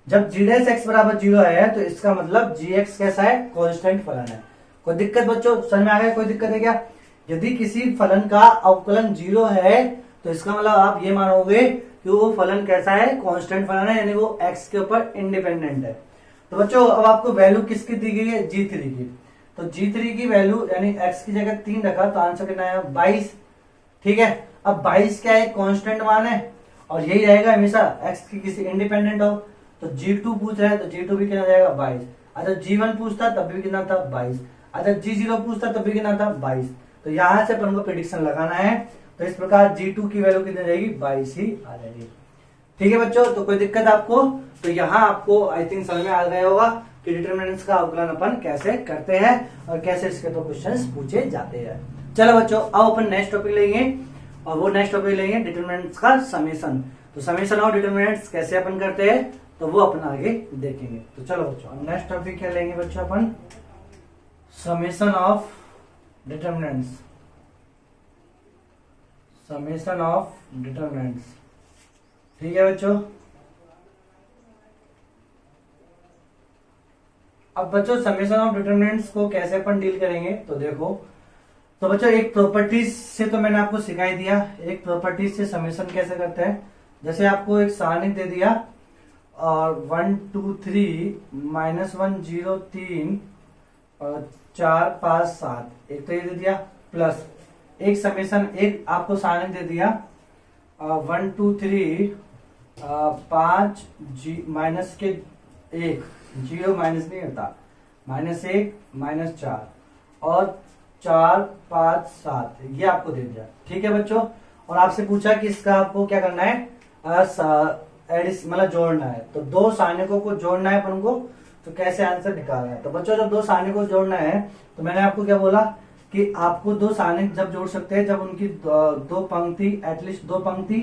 S1: जब g डैश x बराबर 0 है तो इसका मतलब gx कैसा है? कांस्टेंट फलन है। कोई दिक्कत बच्चों? समझ में आ गया? कोई दिक्कत है क्या? यदि किसी फलन का अवकलन 0 है तो इसका मतलब आप ये मानोगे कि वो फलन कैसा है? कांस्टेंट फलन है, यानी वो x के ऊपर इंडिपेंडेंट है। तो बच्चों अब आपको वैल्यू किसकी दी गई है? g3 की। तो g3 की वैल्यू यानी x की जगह 3 रखा तो आंसर कितना आया? 22। ठीक है, अब 22 क्या है? कांस्टेंट मान है और यही रहेगा हमेशा x की किसी इंडिपेंडेंट हो। तो g2 पूछ रहा है तो g2 भी कितना जाएगा? 22। अच्छा g1 पूछता तब भी कितना था? 22। अच्छा g0 पूछता तब भी कितना था? 22। तो यहां से अपन को प्रेडिक्शन लगाना है, तो इस प्रकार g2 की वैल्यू कितनी रहेगी? 22 ही आ जाएगी। ठीक है बच्चों, तो कोई दिक्कत आपको? तो यहाँ आपको आई थिंक समझ में आ गया होगा कि डिटरमिनेंट्स का अवकलन अपन कैसे करते हैं और कैसे इसके तो क्वेश्चंस पूछे जाते हैं। चलो बच्चों अब अपन नेक्स्ट टॉपिक लेंगे और वो नेक्स्ट टॉपिक लेंगे डिटरमिनेंट्स का समेशन। तो समेशन ऑफ डिटरमिनेंट्स कैसे अपन करते हैं तो वो अपन आगे देखेंगे। तो चलो बच्चों नेक्स्ट टॉपिक क्या लेंगे बच्चों? अपन summation of determinants. Summation of determinants. ठीक है बच्चों, अब बच्चों समेशन ऑफ डिटरमिनेंट्स को कैसे अपन डील करेंगे तो देखो, तो बच्चों एक प्रॉपर्टीज से तो मैंने आपको सिखाई दिया, एक प्रॉपर्टीज से समेशन कैसे करते हैं। जैसे आपको एक सारणी दे दिया और 1 2 3 -1 0 3 और 4 5 7, एक तो ये दे दिया प्लस एक समेशन, एक आपको सारणी दे दिया 1 2 3 5 माइनस के 1 0 माइनस नहीं होता, -1 -4 और 4 5 7, ये आपको दे दिया। ठीक है बच्चों, और आपसे पूछा कि इसका आपको क्या करना है? मतलब जोड़ना है। तो दो सारणिकों को जोड़ना है अपन को, तो कैसे आंसर निकालना है। तो बच्चों जब दो सारणिकों को जोड़ना है तो मैंने आपको क्या बोला कि आपको दो सारणिक जब जोड़ सकते हैं जब उनकी दो पंक्ति, एटलीस्ट दो पंक्ति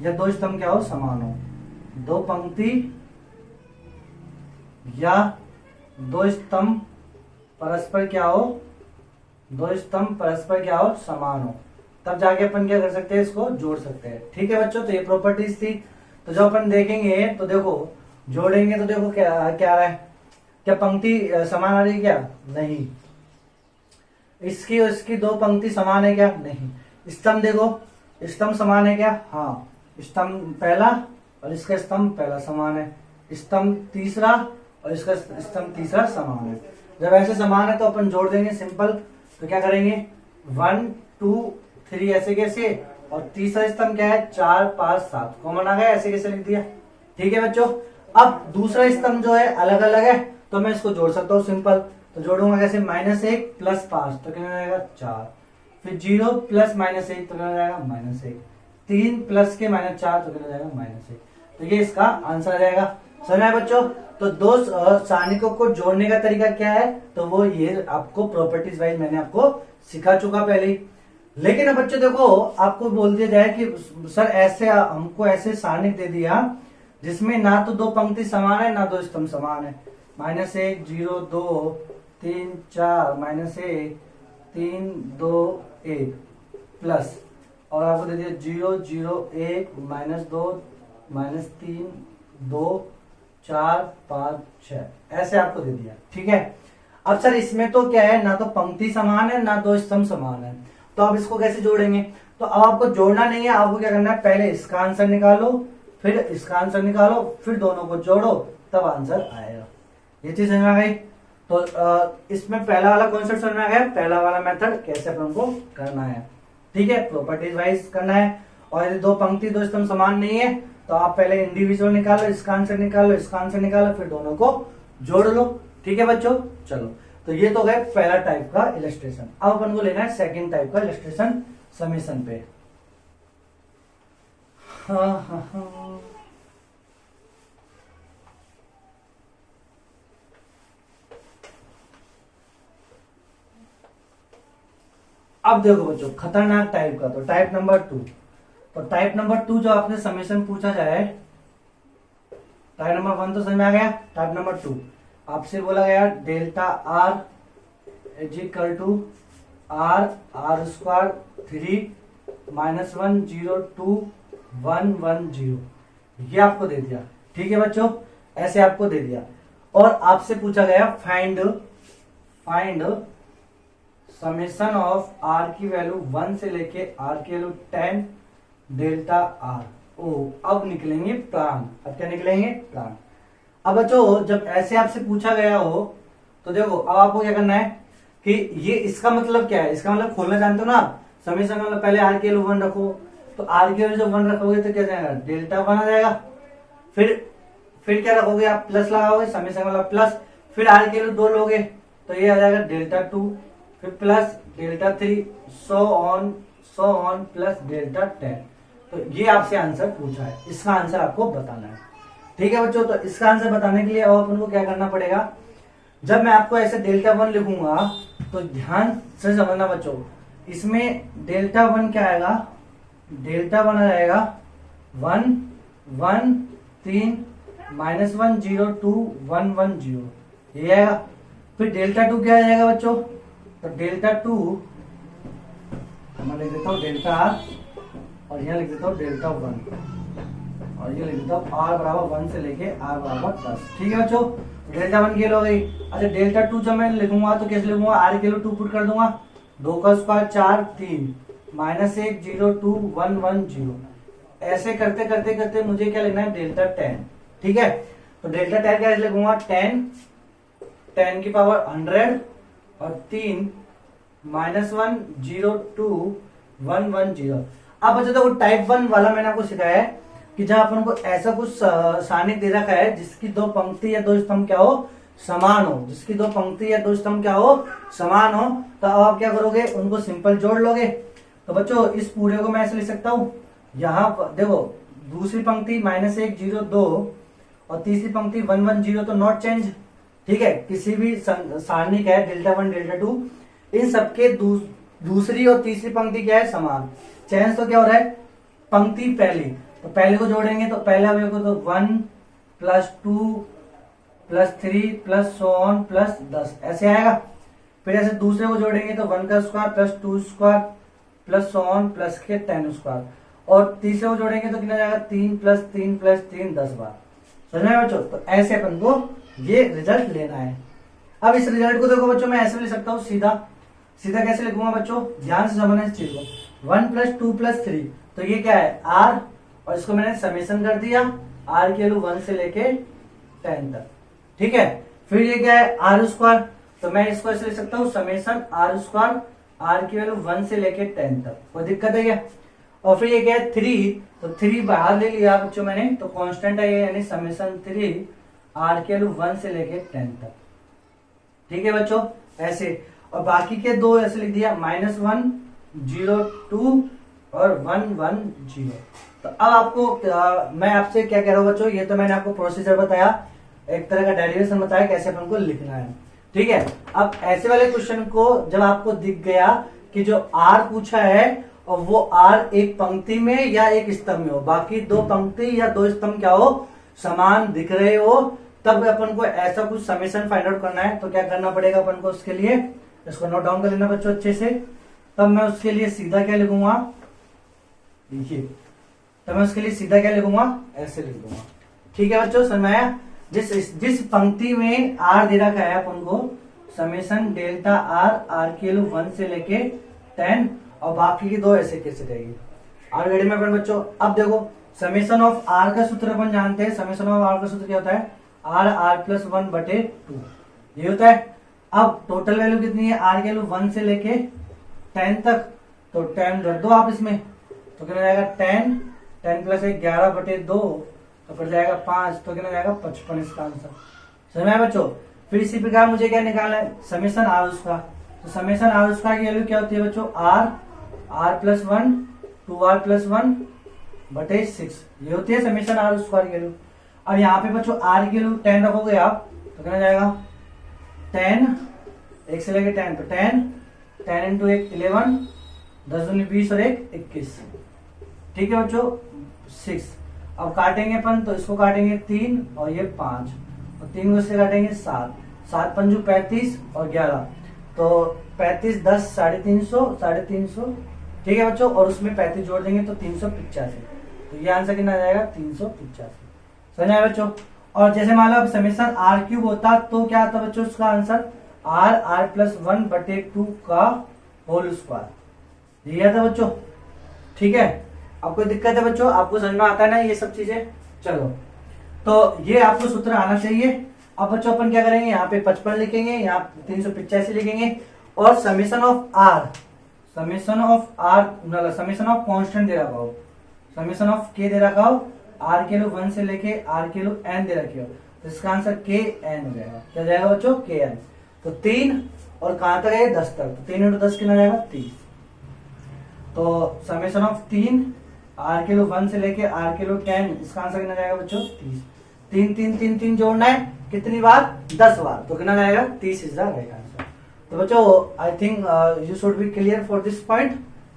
S1: या दो स्तंभ क्या हो? समान हो। दो पंक्ति या दो स्तंभ परस्पर क्या हो? दो स्तंभ परस्पर क्या हो? समान हो, तब जाके अपन क्या कर सकते हैं? इसको जोड़ सकते हैं। ठीक है बच्चों, तो ये प्रॉपर्टीज थी। तो जब अपन देखेंगे तो देखो जोड़ेंगे तो देखो क्या क्या आ रहा है? क्या पंक्ति समान आ रही है? क्या नहीं। इसकी और इसकी दो पंक्ति समान है क्या? नहीं। स्तंभ देखो, स्तंभ समान है क्या? हाँ, स्तंभ पहला और इसका स्तंभ पहला समान है, स्तंभ तीसरा और इसका स्तंभ तीसरा समान है। जब ऐसे समान है तो अपन जोड़ देंगे सिंपल। तो क्या करेंगे? 1 2 3 ऐसे कैसे, और तीसरा स्तंभ क्या है? 4 5 7 कॉमन आ गया, ऐसे कैसे लिख दिया। ठीक है बच्चों, अब दूसरा स्तंभ जो है अलग अलग है तो मैं इसको जोड़ सकता हूँ सिंपल। तो जोड़ूंगा कैसे? -1 + 5 तो कितना जाएगा? 4। फिर 0 + -1 तो कितना जाएगा? -1। 3 + के -4 तो कितना जाएगा? -1। तो ये इसका आंसर आ जाएगा। समझ में आया बच्चों? तो दो सारणिकों को जोड़ने का तरीका क्या है, तो वो ये आपको प्रॉपर्टीज वाइज मैंने आपको सिखा चुका पहले ही। लेकिन अब बच्चों देखो, आपको बोल दिया जाए कि सर ऐसे हमको ऐसे सारणिक दे दिया जिसमें ना तो दो पंक्ति समान है ना दो स्तंभ समान है, -1 0 2 3 4 -1 3 2 1 प्लस, और आपको दे दिया 0 0 1 -2 -3 2 4 5 6, ऐसे आपको दे दिया। ठीक है, अब सर इसमें तो क्या है, ना तो पंक्ति समान है ना दो स्तंभ समान है, तो आप इसको कैसे जोड़ेंगे? तो अब आपको जोड़ना नहीं है, आपको क्या करना है, पहले इसका आंसर निकालो, फिर इसका आंसर निकालो, फिर दोनों को जोड़ो, तब आंसर आएगा। ये चीज समझ में आ गई? तो इसमें पहला वाला कॉन्सेप्ट समझ में आ गया, पहला वाला मेथड कैसे अपन को करना है। ठीक है, प्रॉपर्टीज वाइज करना है। और यदि दो पंक्ति दो स्तंभ समान नहीं है तो आप पहले इंडिविजुअल निकालो, इसका आंसर निकालो, इसका आंसर निकालो, फिर दोनों को जोड़ लो। ठीक है बच्चों, चलो, तो ये तो गए पहला टाइप का इलस्ट्रेशन। अब अपन को लेना है सेकंड टाइप का इलस्ट्रेशन समेशन पे। हाँ। अब देखो बच्चों, खतरनाक टाइप का, तो टाइप नंबर 2। तो टाइप नंबर 2 जो आपने समेशन पूछा जाए, टाइप नंबर 1 तो समझ में आ गया, टाइप नंबर 2 आपसे बोला गया delta R is equal to R R square 3 -1 0 2 1 1 0, ये आपको दे दिया। ठीक है बच्चों, ऐसे आपको दे दिया। और आपसे पूछा गया फाइंड समेशन ऑफ आर की वैल्यू 1 से लेके आर की वैल्यू 10 डेल्टा आर। ओ, अब निकलेंगे प्लान। अब क्या निकलेंगे? प्लान। अब बच्चों जब ऐसे आपसे पूछा गया हो तो देखो, अब आपको क्या करना है कि ये इसका मतलब क्या है, इसका मतलब खोलना जानते हो ना, समेशन मतलब पहले आर की वैल्यू 1 रखो, तो आर की वैल्यू जब 1 रखोगे तो क्या जाएगा, डेल्टा 1 आ जाएगा। फिर क्या रखोगे आप, प्लस लगाओगे, समेशन मतलब प्लस, फिर आर की वैल्यू 2 लोगे तो ये आ जाएगा डेल्टा 2, फिर plus delta 3, so on plus delta 10। तो ये आपसे आंसर पूछा है, इसका आंसर आपको बताना है। ठीक है बच्चों, तो इसका आंसर बताने के लिए अब अपन को क्या करना पड़ेगा, जब मैं आपको ऐसे डेल्टा 1 लिखूंगा तो ध्यान से समझना बच्चों, इसमें डेल्टा 1 क्या आएगा, डेल्टा 1 आ जाएगा 1 1 3 -1 0 2 1 1 0, ये आएगा। फिर डेल्टा 2 क्या आ जाएगा बच्चों, तो डेल्टा 2 मैं लिख देता हूँ डेल्टा आर, और यहाँ लिख देता हूँ डेल्टा 1, और ये लिख देता हूँ आर बराबर 1 से लेके आर बराबर 10। ठीक है बच्चों, डेल्टा 1 की वैल्यू हो गई। अच्छा डेल्टा 2 जब मैं लिखूंगा तो कैसे लिखूंगा, आर की वैल्यू 2 पुट कर दूंगा, 2 का स्क्वायर 4 3 -1 0 2 1 1 0, ऐसे करते करते करते मुझे क्या लिखना है, डेल्टा 10। ठीक है, तो डेल्टा 10 कैसे लिखूंगा, 10 की पावर 100 और 3 -1 0 2 1 1 0। अब बच्चों देखो, टाइप 1 वाला मैंने आपको सिखाया है कि जब अपन को ऐसा कुछ सारणिक दे रखा है जिसकी दो पंक्ति या दो स्तंभ क्या हो, समान हो, जिसकी दो पंक्ति या दो स्तंभ क्या हो, समान हो, तो अब आप क्या करोगे, उनको सिंपल जोड़ लोगे। तो बच्चों इस पूरे को मैं ऐसे लिख सकता हूँ, यहाँ देखो दूसरी पंक्ति -1 0 2 और तीसरी पंक्ति 1 1 0, तो नॉट चेंज। ठीक है, किसी भी सारणिक है डेल्टा 1 डेल्टा 2, इन सबके दूसरी और तीसरी पंक्ति क्या है, समान। चेंज तो क्या हो रहा है, पंक्ति पहली, तो पहले को जोड़ेंगे तो पहला अवयव को तो 1 + 2 + 3 + सो ऑन प्लस 10 ऐसे आएगा। फिर ऐसे दूसरे को जोड़ेंगे तो 1 का square plus 2 square plus so on plus के 10 स्क्वायर, और तीसरे को जोड़ेंगे तो कितना जाएगा, 3 + 3 + 3 10 बार। समझ में बच्चों, तो ऐसे अपन को ये रिजल्ट लेना है। अब इस रिजल्ट को देखो बच्चों, मैं ऐसे भी लिख सकता हूँ सीधा कैसे लिखूंगा बच्चों, ध्यान से समझना इस चीज को, 1 + 2 + 3, तो ये क्या है आर, और इसको मैंने समेशन कर दिया, आर की वैल्यू 1 से लेके 10 तक। ठीक है, फिर ये क्या है आर स्क्वायर, तो मैं इसको ऐसे लिख सकता हूँ समेशन आर स्क्वायर, आर की वैल्यू 1 से लेके 10 तक, कोई दिक्कत है क्या। और फिर ये क्या है 3, तो 3 बाहर ले लिया बच्चों मैंने, तो कांस्टेंट है ये, यानी समेशन 3 आर की वैल्यू 1 से लेके 10 तक। ठीक है बच्चों, ऐसे, और बाकी के दो ऐसे लिख दिया, -1 0 2 और 1 1 0। तो अब आपको मैं आपसे क्या कह रहा हूँ बच्चों, ये तो मैंने आपको प्रोसीजर बताया, एक तरह का डेरिवेशन बताया कैसे अपन को लिखना है, ठीक है। अब ऐसे वाले क्वेश्चन को जब आपको दिख गया कि जो आर पूछा है और वो आर एक पंक्ति में या एक स्तंभ में हो, बाकी दो पंक्ति या दो स्तंभ क्या हो, समान दिख रहे हो, तब अपन को ऐसा कुछ समेशन फाइंड आउट करना है। तो क्या करना पड़ेगा अपन को उसके लिए, इसको नोट डाउन कर लेना बच्चों अच्छे से। तब मैं उसके लिए सीधा क्या लिखूंगा, देखिए, तब मैं उसके लिए सीधा क्या लिखूंगा, ऐसे लिख दूंगा, ठीक है बच्चों, समझ में आया। जिस पंक्ति में आर दे रखा है अपन को, समेशन डेल्टा आर, आर की वैल्यू 1 से लेके 10 और बाकी की दो ऐसे कैसे रहेगी आर रेडी में अपन बच्चों। अब देखो समेशन ऑफ आर का सूत्र अपन जानते हैं, समेशन ऑफ आर का सूत्र क्या होता है, r+1/2 ये होता है। अब टोटल वैल्यू कितनी है, आर की वैल्यू 1 से लेके 10 तक, तो 10 रख दो आप इसमें, तो कितना जाएगा 10 + 1 11/2, तो फिर जाएगा 5, तो कितना जाएगा 55 इसका आंसर। समझ में आया बच्चों। फिर इसी प्रकार मुझे क्या निकालना है, समेशन आर उसका, तो समेशन आर उसका की वैल्यू क्या होती है बच्चों, r+1 2r+1/6 ये होती है समेशन आर स्क्वायर की वैल्यू। और यहाँ पे बच्चों आर की वैल्यू 10 रखोगे आप, तो कितना जाएगा 10 1 से लेके 10, तो 10 × 1 11, 10 दूनी 20 और 1 21, ठीक है बच्चों 6। अब काटेंगे अपन, तो इसको काटेंगे 3 और ये 5, और 3 को इससे काटेंगे 7, 7 पंजू 35 और 11, तो 35 10 350, ठीक है बच्चों, और उसमें 35 जोड़ देंगे तो 385, तो ये आंसर कितना आ जाएगा 385। समझ आया बच्चों। और जैसे मान लो समेशन r³ होता तो क्या आता बच्चों उसका आंसर, r+1/2 का होल स्क्वायर, ये था बच्चों, ठीक है। अब कोई दिक्कत है बच्चों, आपको समझ में आता है ना ये सब चीजें, चलो तो ये आपको सूत्र आना चाहिए। अब बच्चों अपन क्या करेंगे, यहाँ पे 55 लिखेंगे, यहाँ 385 लिखेंगे, और समेशन ऑफ कांस्टेंट दे रखा हो, समेशन ऑफ के दे रखा हो, आर के वैल्यू 1 से लेके आर के वैल्यू n दे रखी हो, तो इसका आंसर kn हो जाएगा। क्या जाएगा बच्चों, kn। तो 3 और कहां तक है 10 तक, तो 3 × 10 कितना जाएगा 30। तो समेशन ऑफ 3 आर के वैल्यू 1 से लेके आर के वैल्यू 10, इसका आंसर कितना जाएगा बच्चों 30। 3 3 3 3 जोड़ना है कितनी बार, 10 बार, तो कितना जाएगा 30 इज द राइट आंसर। तो बच्चों I think you should be clear for this point,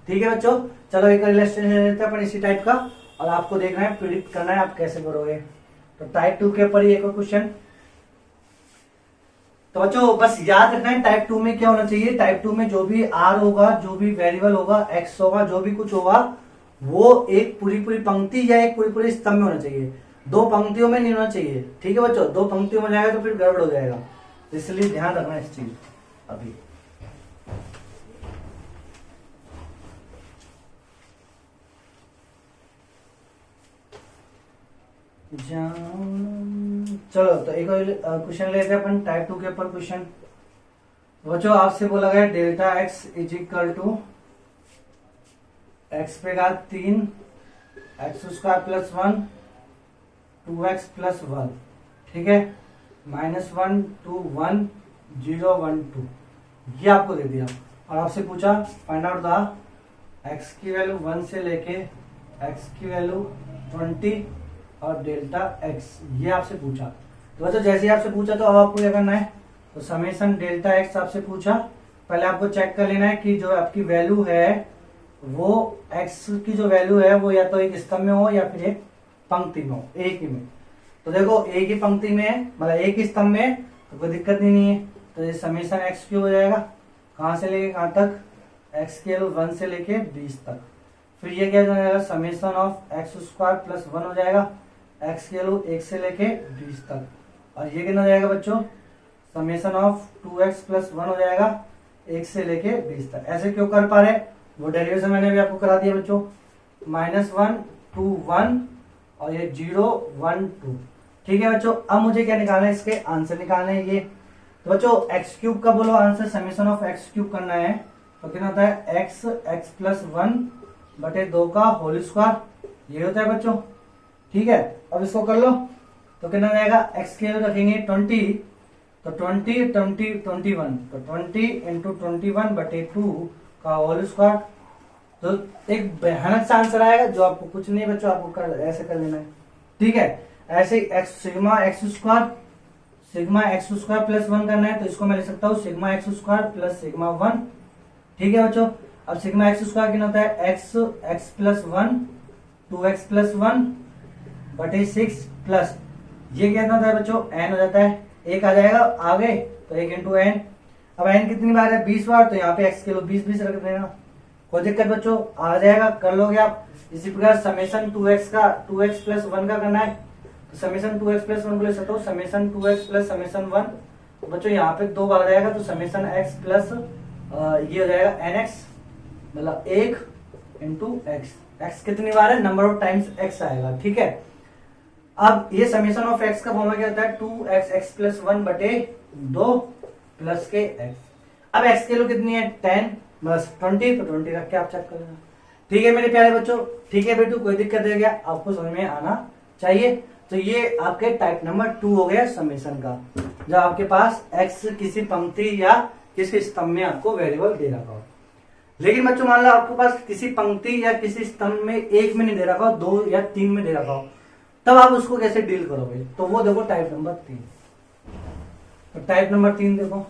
S1: ठीक है बच्चों। चलो एक रिलेशन लेते हैं अपन इसी टाइप का, और आपको देखना है, प्रिडिक्ट करना है आप कैसे करोगे। तो टाइप 2 के ऊपर ही एक और क्वेश्चन। तो बच्चों बस याद रखना है टाइप 2 में क्या होना चाहिए, टाइप 2 में जो भी आर होगा, जो भी वेरिएबल होगा, एक्स होगा, जो भी कुछ होगा, वो एक पूरी पंक्ति या एक पूरी स्तंभ में होना चाहिए, दो पंक्तियों में नहीं होना चाहिए, ठीक है बच्चों। दो पंक्तियों में जाएगा तो फिर गड़बड़ हो जाएगा, तो इसलिए ध्यान रखना इस चीज। अभी चलो तो एक क्वेश्चन लेते हैं अपन टाइप 2 के ऊपर क्वेश्चन। बच्चों आपसे बोला गया delta X is equal to X पे घात 3 x² + 1 2x + 1, ठीक है, -1 2 1 0 1 2, ये आपको दे दिया और आपसे पूछा फाइंड आउट द x की वैल्यू 1 से लेके x की वैल्यू 20 और डेल्टा x, ये आपसे पूछा। तो बच्चों जैसे ही आपसे पूछा तो अब आपको क्या करना है, तो समेशन डेल्टा x आपसे पूछा, पहले आपको चेक कर लेना है कि जो आपकी वैल्यू है वो x की जो वैल्यू है वो या तो एक स्तंभ में हो या फिर एक पंक्ति में हो, एक ही में। तो देखो एक ही पंक्ति में मतलब एक ही स्तंभ में तो कोई दिक्कत नहीं है, तो ये समेशन x³ हो जाएगा, कहां से लेके कहां तक, x की वैल्यू 1 से लेके 20 तक। फिर ये क्या जाएगा, समेशन ऑफ x² + 1 हो जाएगा, x की वैल्यू 1 से लेके 20 तक, और ये कितना जाएगा बच्चों, समेशन ऑफ 2x + 1 हो जाएगा 1 से लेके 20 तक। ऐसे क्यों कर पा रहे, वो डेरिवेशन मैंने भी आपको करा दिया बच्चों, -1 2 1 और ये 0 1 2, ठीक है बच्चों। अब मुझे क्या निकालना है, इसके आंसर निकालने हैं ये। तो बच्चों x³ का बोलो आंसर, समेशन ऑफ x³ करना है, तो कितना होता है x + 1/2 का होल स्क्वायर, ये होता है बच्चों, ठीक है। अब इसको कर लो तो कितना जाएगा, x की वैल्यू रखेंगे 20, तो 20 20 21, तो 20 × 21/2 का होल स्क्वायर, तो एक भयानक सा आंसर आएगा जो आपको कुछ नहीं बच्चों, आपको ऐसे कर लेना है। ठीक है, ऐसे x sigma x square plus 1 करना है, तो इसको मैं लिख सकता हूँ sigma x square plus sigma 1। ठीक है बच्चों, अब सिग्मा एक्स स्क्वायर कितना होता है, एक्स प्लस 1 2x प्लस 1 बटे 6 प्लस ये क्या होता है बच्चों, n हो जाता है, एक आ जाएगा आगे तो 1 इंटू एन। अब n कितनी बार है, 20 बार, तो यहाँ पे x के लो 20 रख देना, कोई दिक्कत बच्चों, आ जाएगा, कर लोगे आप। इसी प्रकार समेशन 2x प्लस 1 का करना है, तो समेशन 2x प्लस 1 को ले सकते हो, समेशन 2x प्लस समेशन 1, तो बच्चों यहाँ पे 2 बार जाएगा, तो समेशन x प्लस ये हो जाएगा nx, मतलब 1 इंटू एक्स। एक्स कितनी बार है, नंबर ऑफ टाइम्स x आएगा। ठीक है, अब ये समेशन ऑफ x का फॉर्मूला क्या होता है, 2x प्लस 1 बटे 2 प्लस के x। अब x के लो कितनी है 10 बस 20, तो 20 रख के आप चेक कर लेना। ठीक है मेरे प्यारे बच्चों, ठीक है बेटू, कोई दिक्कत है क्या, आपको समझ में आना चाहिए। तो ये आपके टाइप नंबर 2 हो गया समेशन का, जब आपके पास x किसी पंक्ति या किसी स्तंभ में आपको वेरिएबल दे रखा हो। लेकिन बच्चों मान लो आपके पास किसी पंक्ति या किसी स्तंभ में एक में नहीं दे रखा हो, 2 या 3 में दे रखा हो, तब आप उसको कैसे डील करोगे, तो वो देखो टाइप नंबर 3। तो टाइप नंबर 3 देखो,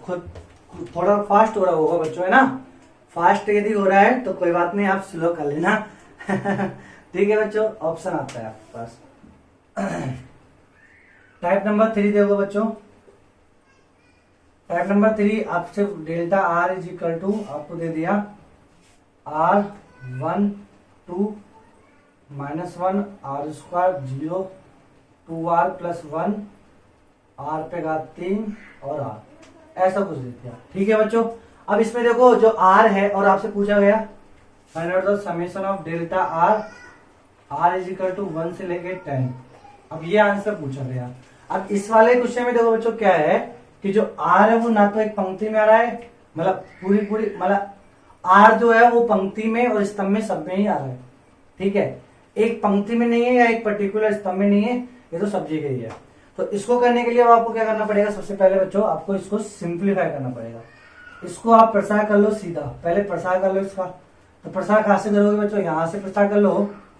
S1: खुद थोड़ा फास्ट हो रहा होगा बच्चों, है ना, फास्ट यदि हो रहा है तो कोई बात नहीं, आप स्लो कर लेना। ठीक है बच्चों, ऑप्शन आता है आपके पास। टाइप नंबर 3 देखो बच्चों, टाइप नंबर 3 आपसे delta R is equal to आपको दे दिया R1 2 -1 R square 0 2R plus 1 R पे घात 3 और R, ऐसा कुछ दे दिया। ठीक है बच्चों, अब इसमें देखो जो R है और आपसे पूछा गया find out the summation of delta R is equal to 1 से लेके 10। अब ये आंसर पूछा गया। अब इस वाले क्वेश्चन में देखो बच्चों क्या है कि जो R है वो ना तो एक पंक्ति में आ रहा है, मतलब पूरी मतलब R जो है वो पंक्ति में और स्तंभ में सब में ही आ रहा है। ठीक है, एक पंक्ति में नहीं है या एक पर्टिकुलर स्तंभ में नहीं है, ये तो सब जगह ही है। तो इसको करने के लिए अब आपको क्या करना पड़ेगा, सबसे पहले बच्चों आपको इसको सिंप्लीफाई करना पड़ेगा। इसको आप प्रसार कर लो सीधा, पहले प्रसार कर लो इसका। तो प्रसार कहां से करोगे बच्चों, यहां से प्रसार कर लो,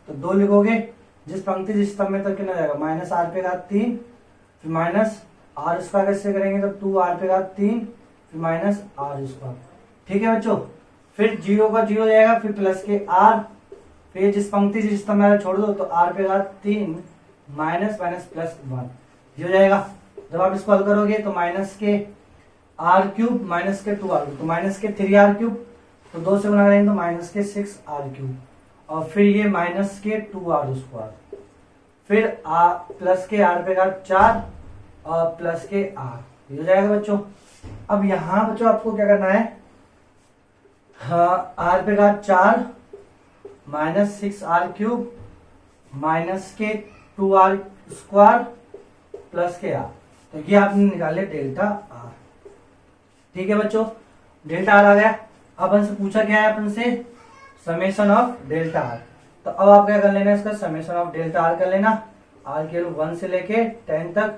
S1: तो 2 लिखोगे, जिस पंक्ति जिस स्तंभ में तक कितना जाएगा -R पे घात 3, फिर माइनस R स्क्वायर कैसे करेंगे, तो 2R पे घात 3 फिर माइनस R स्क्वायर। ठीक है बच्चों, फिर 0 का 0 जाएगा, फिर प्लस के R, फिर जिस पंक्ति जिस स्तंभ में छोड़ दो, तो R पे घात 3 माइनस प्लस 1 ये हो जाएगा। जब आप इसको हल करोगे तो माइनस के R क्यूब माइनस के 2R, तो माइनस के 3R क्यूब, तो 2 से गुना करेंगे तो माइनस के 6R क्यूब, और फिर ये माइनस के 2R स्क्वायर, फिर प्लस के R पे घात 4 और प्लस के R, ये हो जाएगा बच्चों। अब यहां बच्चों आपको क्या करना है, R पे घात 4 माइनस 6R क्यूब माइनस के 2R स्क्वायर प्लस के R, तो ये आपने निकाले डेल्टा R। ठीक है बच्चों, डेल्टा R आ गया। अब अपन से पूछा क्या है, अपन से समेशन ऑफ डेल्टा R, तो अब आप क्या कर लेना, इसका समेशन ऑफ डेल्टा R कर लेना, R के 1 से लेके 10 तक।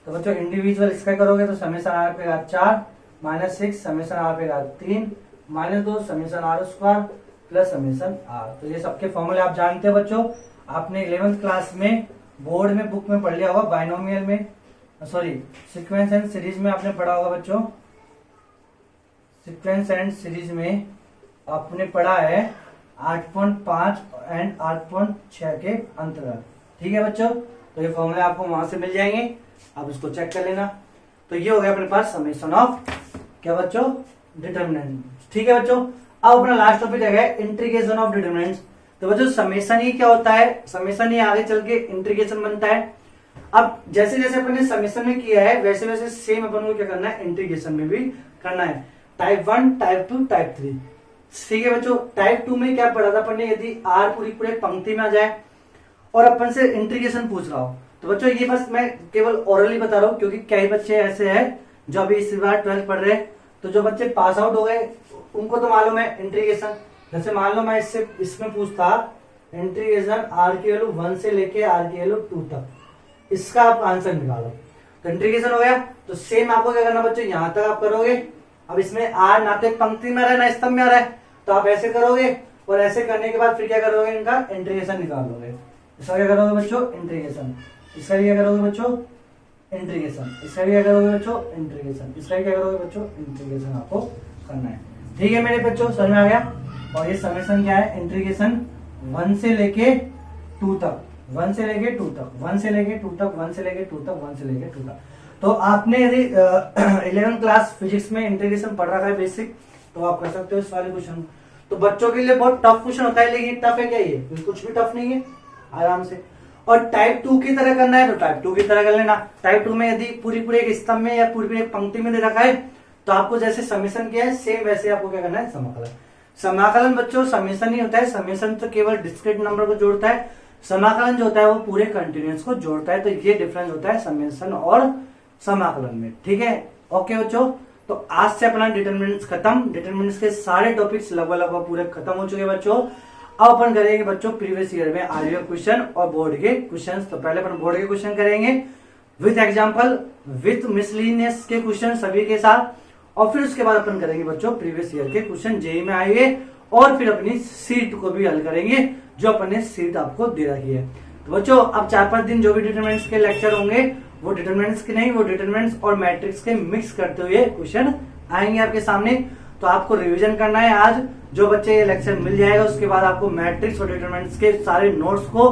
S1: तो बच्चों इंडिविजुअल इसका करोगे तो समेशन R पे घात 4 माइनस 6 समेशन R पे घात 3 minus 2 summation R square plus summation R। तो ये सबके फॉर्मूले आप जानते हो बच्चों, आपने 11th क्लास में बोर्ड में बुक में पढ़ लिया होगा, बाइनोमियल में सॉरी सीक्वेंस एंड सीरीज में आपने पढ़ा होगा बच्चों, सीक्वेंस एंड सीरीज में आपने पढ़ा है 8.5 एंड 8.6 के अंतर्गत। ठीक है बच्चों, तो ये फॉर्मूले आपको वहां से मिल जाएंगे, आप इसको चेक कर लेना। तो ये हो गया अपने पास समेशन ऑफ क्या बच्चों, डिटरमिनेंट। ठीक है बच्चों, अब अपना लास्ट टॉपिक है इंटीग्रेशन ऑफ डिटरमिनेंट्स। तो बच्चों समेशन ही क्या होता है, समेशन ही आगे चल के इंटीग्रेशन बनता है। अब जैसे जैसे अपन ने समेशन में किया है वैसे वैसे सेम अपन को क्या करना है, इंटीग्रेशन में भी करना है। Type 1 type 2 type 3। ठीक है बच्चों, टाइप 2 में क्या पढ़ा था अपन ने, यदि R पूरी पंक्ति में आ जाए और अपन से इंटीग्रेशन पूछ रहा हो, तो बच्चों ये बस मैं केवल ओरली बता रहा हूँ, क्योंकि कई बच्चे ऐसे हैं जो अभी इस बार 12th पढ़ रहे हैं, तो जो बच्चे पास आउट हो गए उनको तो मालूम है इंटीग्रेशन। जैसे मान लो मैं इसमें पूछता इंटीग्रेशन R की वैल्यू 1 से लेके R की वैल्यू 2 तक, इसका आप आंसर निकालो, तो इंटीग्रेशन हो गया। तो सेम आपको क्या करना बच्चों, यहां तक आप करोगे अब इसमें आर ना तो एक पंक्ति में आ रहा है ना स्तंभ में आ रहा है, तो आप ऐसे करोगे और ऐसे करने के बाद फिर क्या करोगे, इनका इंटीग्रेशन निकालोगे। इसका क्या करोगे बच्चों, इंटीग्रेशन। इसका क्या करोगे बच्चों, इंटीग्रेशन। इसका क्या करोगे बच्चों, इंटीग्रेशन। इसका क्या करोगे बच्चों, इंटीग्रेशन आपको करना है। ठीक है मेरे बच्चों, समझ में आ गया। और ये समेशन क्या है, इंटीग्रेशन 1 से लेके 2 तक, 1 से लेके 2 तक, 1 से लेके 2 तक, 1 से लेके 2 तक, 1 से लेके 2 तक। तो आपने यदि 11th क्लास फिजिक्स में इंटीग्रेशन पढ़ रखा है बेसिक, तो आप कर सकते हो इस वाले क्वेश्चन। तो बच्चों के लिए बहुत टफ क्वेश्चन होता है, लेकिन टफ है क्या ये, कुछ भी टफ नहीं है, आराम से। और टाइप 2 की तरह करना है तो टाइप 2 की तरह कर लेना। टाइप 2 में यदि पूरी एक स्तंभ में या पूरी एक पंक्ति में दे रखा है, तो आपको जैसे समेशन किया है सेम वैसे आपको क्या करना है, समाकलन। समाकलन बच्चों समेशन ही होता है, समेशन तो केवल डिस्क्रीट नंबर को जोड़ता है, समाकलन जो होता है वो पूरे कंटिन्यूअस को जोड़ता है। तो ये डिफरेंस होता है समेशन और समाकलन में। ठीक है, ओके बच्चों। तो आज से अपना डिटरमिनेंट्स खत्म, डिटरमिनेंट्स के सारे टॉपिक्स लगभग पूरे खत्म हो चुके बच्चों। अब अपन करेंगे बच्चों प्रीवियस ईयर में आरटीओ क्वेश्चन और बोर्ड के क्वेश्चन। तो पहले अपन बोर्ड के क्वेश्चन करेंगे विथ एग्जांपल, विथ मिसलिनियस के क्वेश्चन सभी के साथ, और फिर उसके बाद अपन करेंगे बच्चों प्रीवियस ईयर के क्वेश्चन जेई में आएंगे, और फिर अपनी सीट को भी हल करेंगे जो अपन ने सीट आपको दे रखी है। तो बच्चों अब 4-5 दिन जो भी डिटरमिनेंट्स के लेक्चर होंगे वो डिटरमिनेंट्स के नहीं, वो डिटरमिनेंट्स और मैट्रिक्स के मिक्स करते हुए क्वेश्चन आएंगे आपके सामने। तो आपको रिवीजन करना है आज, जो बच्चे ये लेक्चर मिल जाएगा उसके बाद आपको मैट्रिक्स और डिटरमिनेंट्स के सारे नोट्स को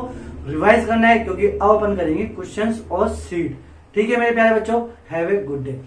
S1: रिवाइज करना है, क्योंकि अब अपन करेंगे क्वेश्चंस और सीट। ठीक है मेरे प्यारे बच्चों, हैव ए गुड डे।